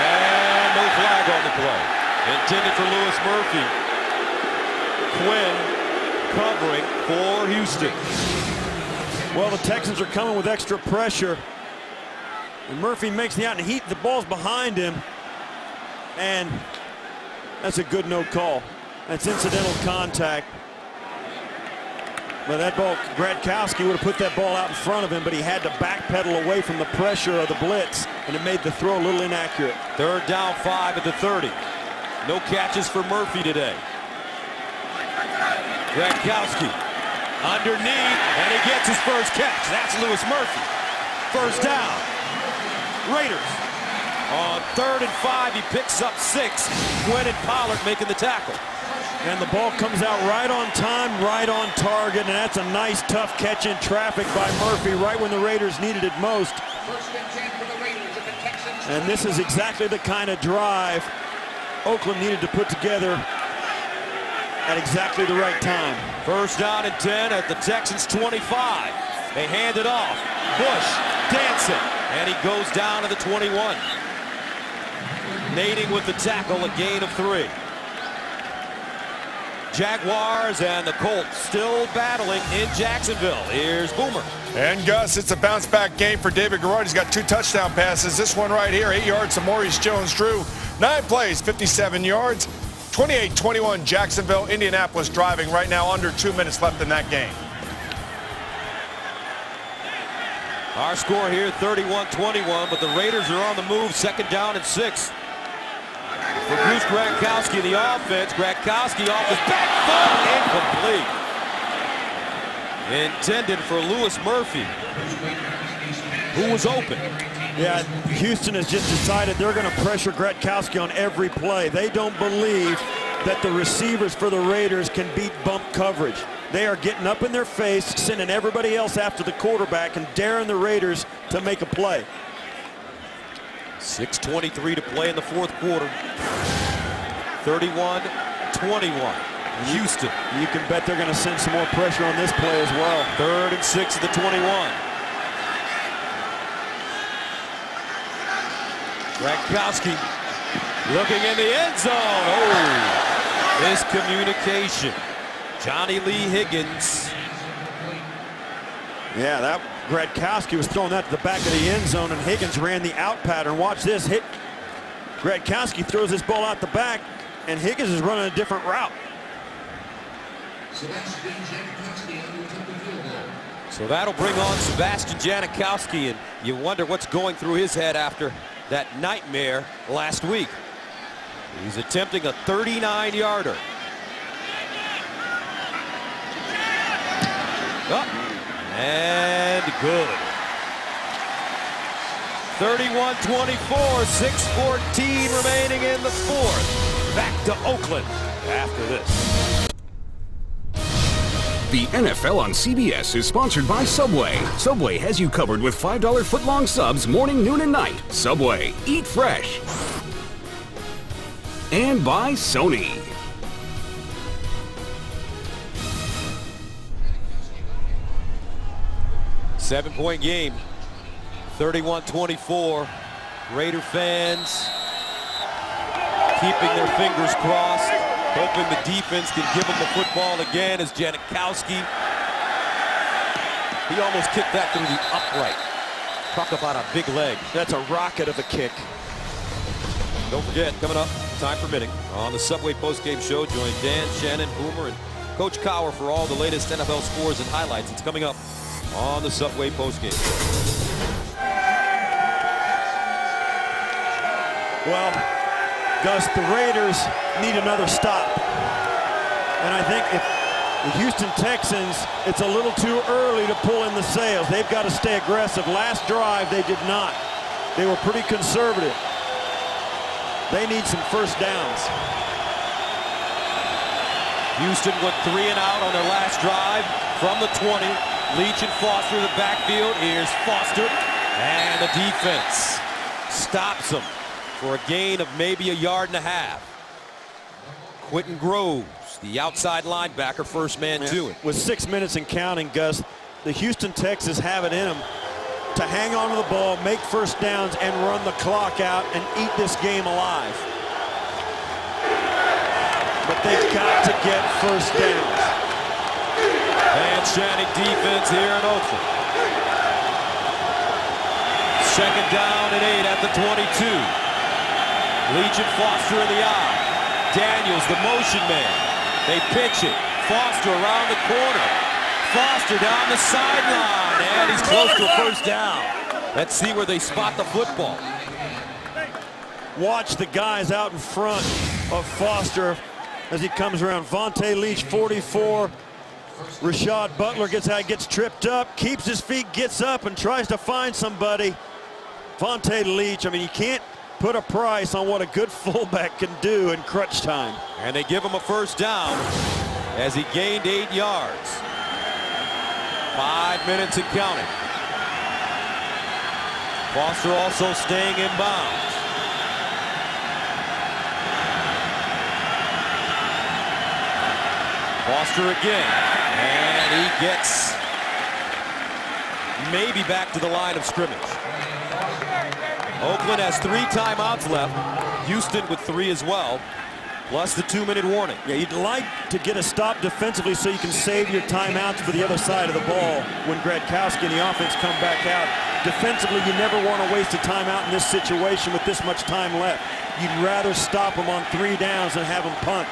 And no flag on the play. Intended for Louis Murphy. Quinn covering for Houston. Well, the Texans are coming with extra pressure. And Murphy makes the out, and the ball's behind him. And that's a good no call. That's incidental contact. But that ball, Gronkowski would have put that ball out in front of him, but he had to backpedal away from the pressure of the blitz, and it made the throw a little inaccurate. 3rd down 5 at the 30. No catches for Murphy today. Gronkowski underneath, and he gets his first catch. That's Louis Murphy. First down. Raiders. On 3rd and 5, he picks up 6. Quinn and Pollard making the tackle. And the ball comes out right on time, right on target, and that's a nice, tough catch in traffic by Murphy right when the Raiders needed it most. And this is exactly the kind of drive Oakland needed to put together at exactly the right time. 1st down and 10 at the Texans 25. They hand it off. Bush dancing, and he goes down to the 21. Nading with the tackle, a gain of 3. Jaguars and the Colts still battling in Jacksonville. Here's Boomer. And Gus, it's a bounce-back game for David Garrard. He's got 2 touchdown passes. This one right here, 8 yards to Maurice Jones-Drew. 9 plays, 57 yards. 28-21 Jacksonville. Indianapolis driving right now, under 2 minutes left in that game. Our score here, 31-21, but the Raiders are on the move. 2nd down and 6. For Bruce Gronkowski, the offense. Gronkowski off his back foot, incomplete. Intended for Louis Murphy, who was open. Yeah, Houston has just decided they're going to pressure Gronkowski on every play. They don't believe that the receivers for the Raiders can beat bump coverage. They are getting up in their face, sending everybody else after the quarterback and daring the Raiders to make a play. 6:23 to play in the 4th quarter. 31-21. Houston. You can bet they're going to send some more pressure on this play as well. 3rd and 6 at the 21. Gronkowski looking in the end zone. Oh, miscommunication. Johnny Lee Higgins. Yeah, that Gronkowski was throwing that to the back of the end zone, and Higgins ran the out pattern. Watch this. Gronkowski throws this ball out the back, and Higgins is running a different route. So that'll bring on Sebastian Janikowski, and you wonder what's going through his head after that nightmare last week. He's attempting a 39-yarder. Up and good. 31-24, 6:14 remaining in the 4th. Back to Oakland after this. The NFL on CBS is sponsored by Subway. Subway has you covered with $5 footlong subs morning, noon, and night. Subway, eat fresh. And by Sony. Seven-point game, 31-24. Raider fans keeping their fingers crossed, hoping the defense can give them the football again as Janikowski. He almost kicked that through the upright. Talk about a big leg. That's a rocket of a kick. Don't forget, coming up, time permitting, on the Subway postgame show, join Dan, Shannon, Boomer, and Coach Cowher for all the latest NFL scores and highlights. It's coming up on the Subway postgame show. Well, Gus, the Raiders need another stop. And I think if the Houston Texans, it's a little too early to pull in the sails. They've got to stay aggressive. Last drive, they did not. They were pretty conservative. They need some first downs. Houston went 3 and out on their last drive from the 20. Leach and Foster in the backfield. Here's Foster, and the defense stops them for a gain of maybe 1.5 yards. Quentin Groves, the outside linebacker, first man to it. With 6 minutes and counting, Gus, the Houston Texans have it in them to hang on to the ball, make first downs, and run the clock out and eat this game alive. But they've got to get first downs. Man-shanning defense here in Oakland. 2nd down and 8 at the 22. Leach and Foster in the eye. Daniels, the motion man. They pitch it. Foster around the corner. Foster down the sideline, and he's close to a first down. Let's see where they spot the football. Watch the guys out in front of Foster as he comes around. Vontae Leach, 44. Rashad Butler gets out, gets tripped up, keeps his feet, gets up, and tries to find somebody. Vontae Leach, I mean, you can't put a price on what a good fullback can do in crunch time. And they give him a first down as he gained 8 yards. 5 minutes and counting. Foster also staying in bounds. Foster again, and he gets maybe back to the line of scrimmage. Oakland has 3 timeouts left. Houston with 3 as well, plus the 2-minute warning. Yeah, you'd like to get a stop defensively so you can save your timeouts for the other side of the ball when Gradkowski and the offense come back out. Defensively, you never want to waste a timeout in this situation with this much time left. You'd rather stop them on 3 downs than have them punt.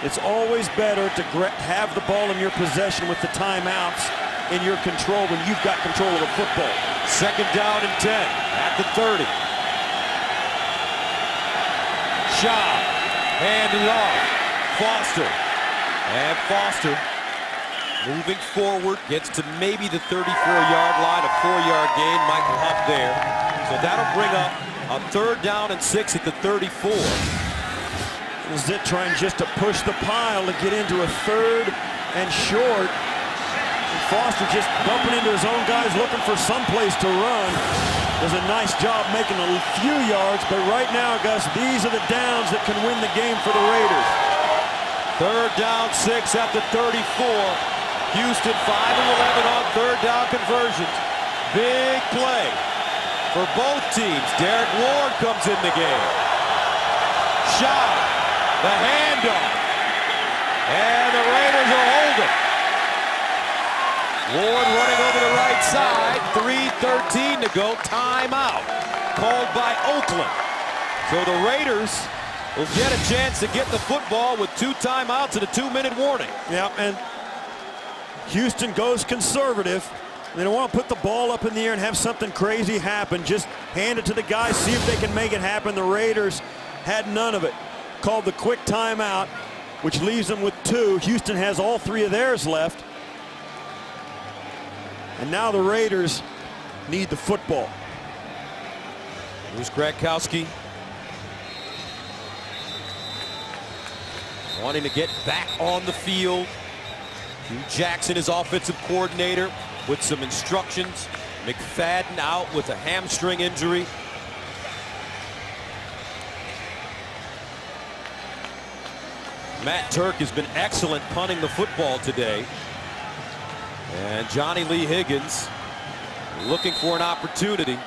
It's always better to have the ball in your possession with the timeouts in your control when you've got control of the football. 2nd down and 10 at the 30. Shaw handed off. Foster. And Foster moving forward, gets to maybe the 34-yard line. A 4-yard gain. Michael Huff there. So that'll bring up a 3rd down and 6 at the 34. Zit trying just to push the pile to get into a 3rd and short. And Foster just bumping into his own guys, looking for some place to run. Does a nice job making a few yards, but right now, Gus, these are the downs that can win the game for the Raiders. 3rd down, 6 at the 34. Houston 5 of 11 on 3rd down conversions. Big play for both teams. Derek Ward comes in the game. Shot. The handoff, and the Raiders will hold it. Ward running over the right side, 3:13 to go, timeout called by Oakland. So the Raiders will get a chance to get the football with 2 timeouts and a 2-minute warning. Yeah, and Houston goes conservative. They don't want to put the ball up in the air and have something crazy happen. Just hand it to the guys, see if they can make it happen. The Raiders had none of it. Called the quick timeout, which leaves them with 2. Houston has all 3 of theirs left. And now the Raiders need the football. Here's Gradkowski. Wanting to get back on the field. Hugh Jackson, his offensive coordinator, with some instructions. McFadden out with a hamstring injury. Matt Turk has been excellent punting the football today. And Johnny Lee Higgins looking for an opportunity.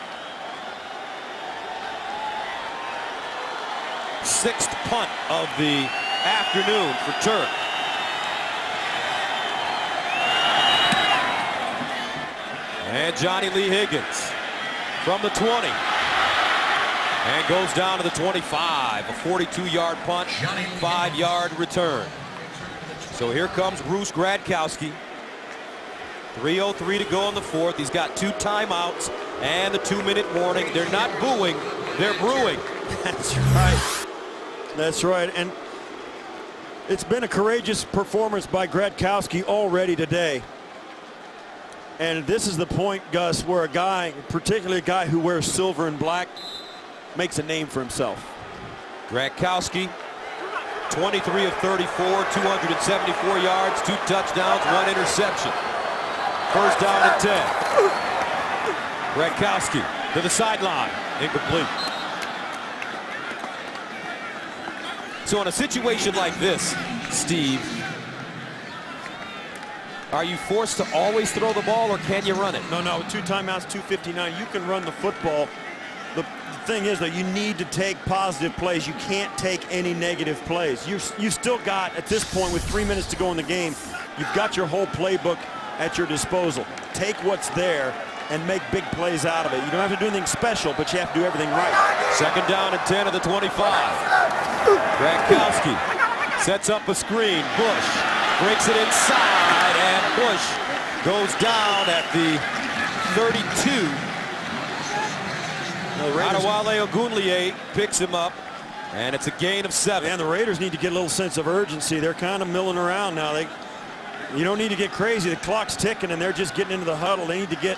6th punt of the afternoon for Turk. And Johnny Lee Higgins from the 20. And goes down to the 25. A 42-yard punt, 5-yard return. So here comes Bruce Gradkowski. 3:03 to go in the 4th. He's got 2 timeouts and the 2-minute warning. They're not booing, they're brewing. That's right. That's right. And it's been a courageous performance by Gradkowski already today. And this is the point, Gus, where a guy, particularly a guy who wears silver and black, makes a name for himself. Gradkowski, 23 of 34, 274 yards, 2 touchdowns, 1 interception. First down and 10. Gradkowski to the sideline, incomplete. So in a situation like this, Steve, are you forced to always throw the ball, or can you run it? No, 2 timeouts, 2:59. You can run the football. The thing is that you need to take positive plays. You can't take any negative plays. You still got, at this point, with 3 minutes to go in the game, you've got your whole playbook at your disposal. Take what's there and make big plays out of it. You don't have to do anything special, but you have to do everything right. 2nd down and 10 at the 25. Gradkowski sets up a screen. Bush breaks it inside, and Bush goes down at the 32. Adewale Ogunleye picks him up, and it's a gain of 7. And the Raiders need to get a little sense of urgency. They're kind of milling around now. You don't need to get crazy. The clock's ticking, and they're just getting into the huddle. They need to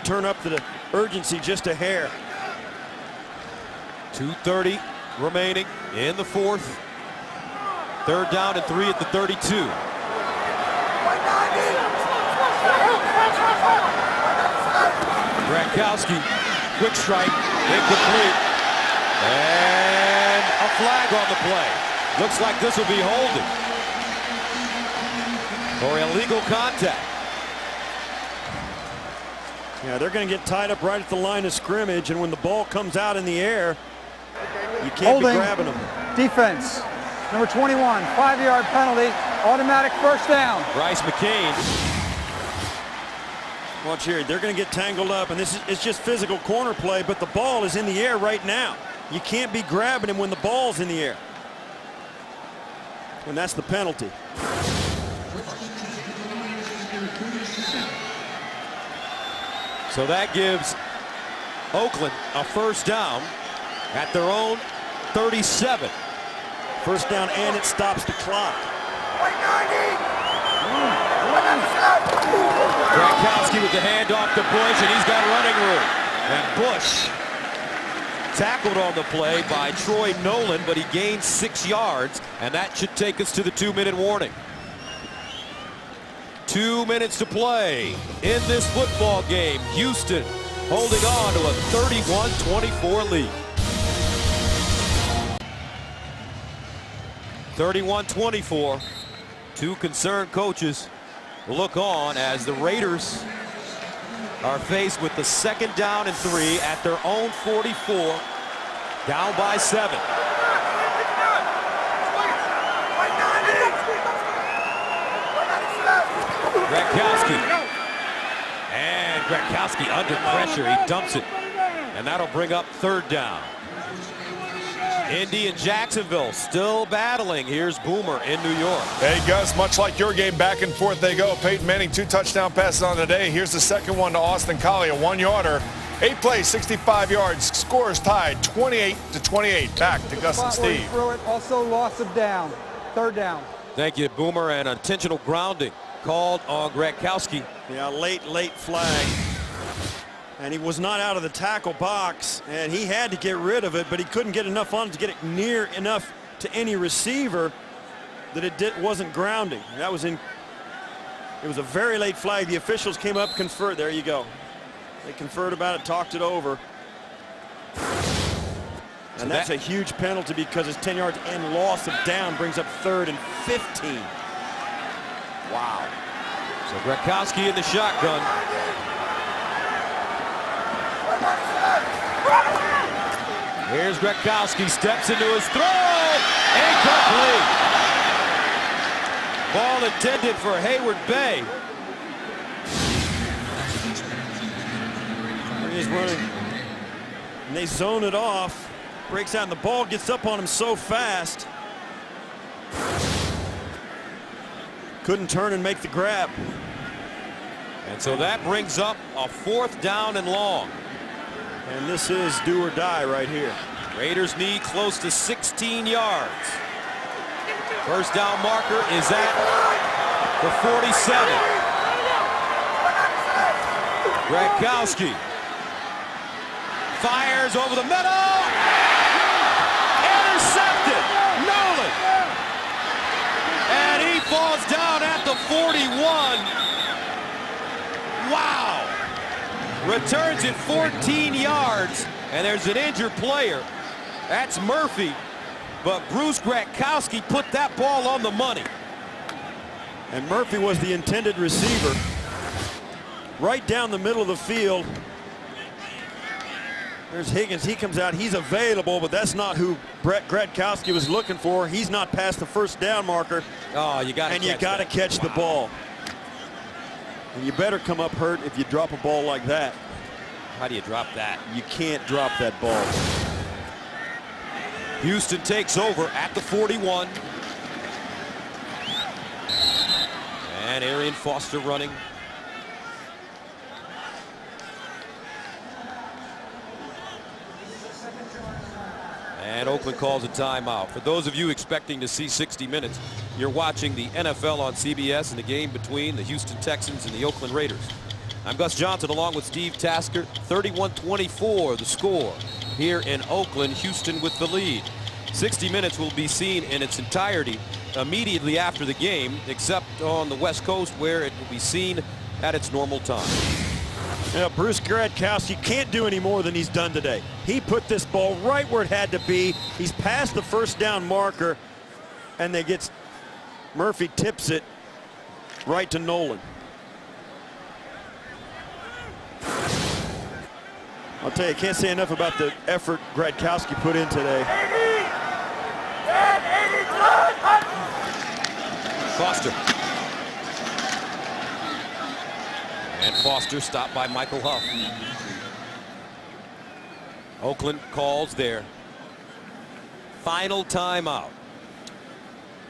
turn up the urgency just a hair. 2:30 remaining in the 4th. 3rd down and 3 at the 32. Gradkowski, quick strike, incomplete. And a flag on the play. Looks like this will be holding for illegal contact. Yeah, they're going to get tied up right at the line of scrimmage, and when the ball comes out in the air, you can't be grabbing them. Defense, number 21, 5-yard penalty, automatic first down. Bryce McCain. Watch here, they're going to get tangled up, and it's just physical corner play, but the ball is in the air right now. You can't be grabbing him when the ball's in the air. And that's the penalty. So that gives Oakland a first down at their own 37. First down, and it stops the clock. Gradkowski with the handoff to Bush, and he's got running room. And Bush tackled on the play by Troy Nolan, but he gained 6 yards, and that should take us to the 2-minute warning. 2 minutes to play in this football game. Houston holding on to a 31-24 lead. 31-24. 2 concerned coaches look on as the Raiders are faced with the 2nd down and 3 at their own 44, down by 7. Gradkowski. And Gradkowski under pressure. He dumps it. And that'll bring up 3rd down. Indy and Jacksonville still battling. Here's Boomer in New York. Hey, Gus, much like your game, back and forth they go. Peyton Manning, 2 touchdown passes on the day. Here's the second one to Austin Collie, a 1-yarder. 8 plays, 65 yards. Scores tied, 28-28. Back to Gus and Steve. Threw it, also loss of down. 3rd down. Thank you, Boomer. And intentional grounding called on Gradkowski. Yeah, late flag. And he was not out of the tackle box, and he had to get rid of it, but he couldn't get enough on it to get it near enough to any receiver that it wasn't grounding. That was it was a very late flag. The officials came up, conferred. There you go. They conferred about it, talked it over. And that's a huge penalty because it's 10 yards and loss of down brings up 3rd and 15. Wow. So Gradkowski in the shotgun. Here's Gronkowski, steps into his throw. Incomplete. Ball intended for Hayward Bay. He's running. And they zone it off. Breaks out and the ball gets up on him so fast. Couldn't turn and make the grab. And so that brings up a 4th down and long. And this is do or die right here. Raiders need close to 16 yards. First down marker is at the 47. Gronkowski fires over the middle. Intercepted. Nolan. And he falls down at the 41. Wow. Returns it 14 yards. And there's an injured player. That's Murphy. But Bruce Gronkowski put that ball on the money. And Murphy was the intended receiver. Right down the middle of the field. There's Higgins. He comes out. He's available, but that's not who Brett Gronkowski was looking for. He's not past the first down marker. Oh, you got to catch the ball. And you better come up hurt if you drop a ball like that. How do you drop that? You can't drop that ball. Houston takes over at the 41. And Arian Foster running. And Oakland calls a timeout. For those of you expecting to see 60 minutes, you're watching the NFL on CBS and the game between the Houston Texans and the Oakland Raiders. I'm Gus Johnson along with Steve Tasker. 31-24 the score here in Oakland. Houston with the lead. 60 minutes will be seen in its entirety immediately after the game, except on the West Coast where it will be seen at its normal time. Yeah, Bruce Gronkowski can't do any more than he's done today. He put this ball right where it had to be. He's past the first down marker, and Murphy tips it right to Nolan. I'll tell you, I can't say enough about the effort Gronkowski put in today. Foster. And Foster stopped by Michael Huff. Oakland calls their final timeout.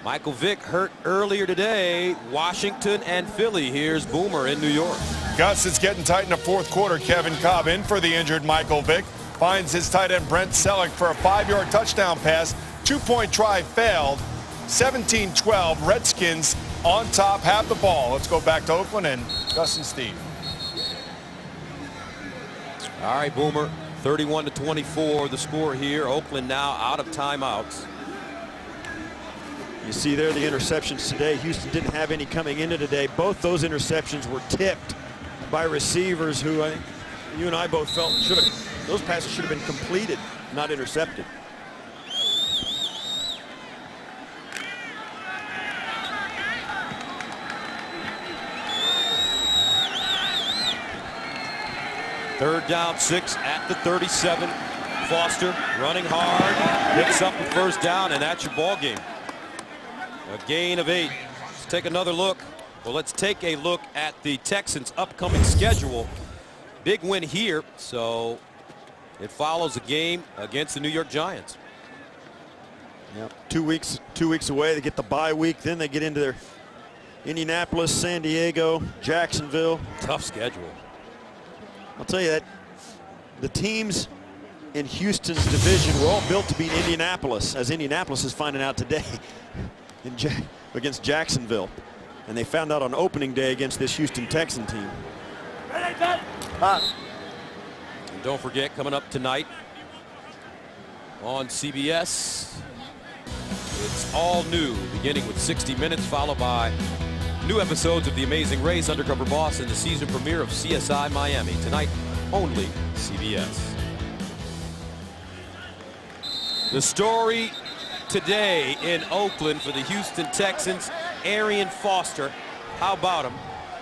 Michael Vick hurt earlier today. Washington and Philly. Here's Boomer in New York. Gus, it's getting tight in the 4th quarter. Kevin Cobb in for the injured Michael Vick. Finds his tight end Brent Selleck for a 5-yard touchdown pass. 2-point try failed. 17-12. Redskins on top, have the ball. Let's go back to Oakland and Gus and Steve. All right, Boomer. 31-24 the score here. Oakland now out of timeouts. You see there the interceptions today. Houston didn't have any coming into today. Both those interceptions were tipped by receivers who I think you and I both felt those passes should have been completed, not intercepted. Third down, 6 at the 37. Foster running hard, picks up the first down, and that's your ball game. A gain of 8. Let's take another look. Well, let's take a look at the Texans' upcoming schedule. Big win here, so it follows a game against the New York Giants. Yep. 2 weeks away. They get the bye week, then they get into their Indianapolis, San Diego, Jacksonville. Tough schedule. I'll tell you that the teams in Houston's division were all built to beat Indianapolis, as Indianapolis is finding out today against Jacksonville. And they found out on opening day against this Houston Texan team. And don't forget, coming up tonight on CBS, it's all new, beginning with 60 Minutes, followed by new episodes of The Amazing Race, Undercover Boss, and the season premiere of CSI Miami. Tonight, only CBS. The story today in Oakland for the Houston Texans, Arian Foster. How about him?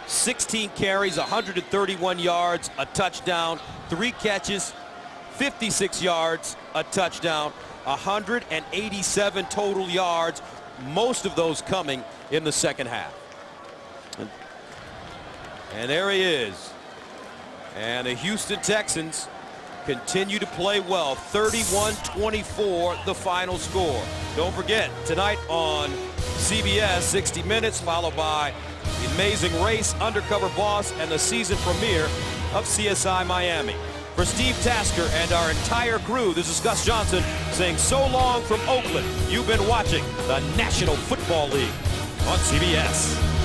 16 carries, 131 yards, a touchdown, 3 catches 56 yards, a touchdown, 187 total yards, most of those coming in the second half. And there he is. And the Houston Texans continue to play well. 31-24 the final score. Don't forget, tonight on CBS, 60 Minutes, followed by The Amazing Race, Undercover Boss, and the season premiere of CSI Miami. For Steve Tasker and our entire crew, this is Gus Johnson saying so long from Oakland. You've been watching the National Football League on CBS.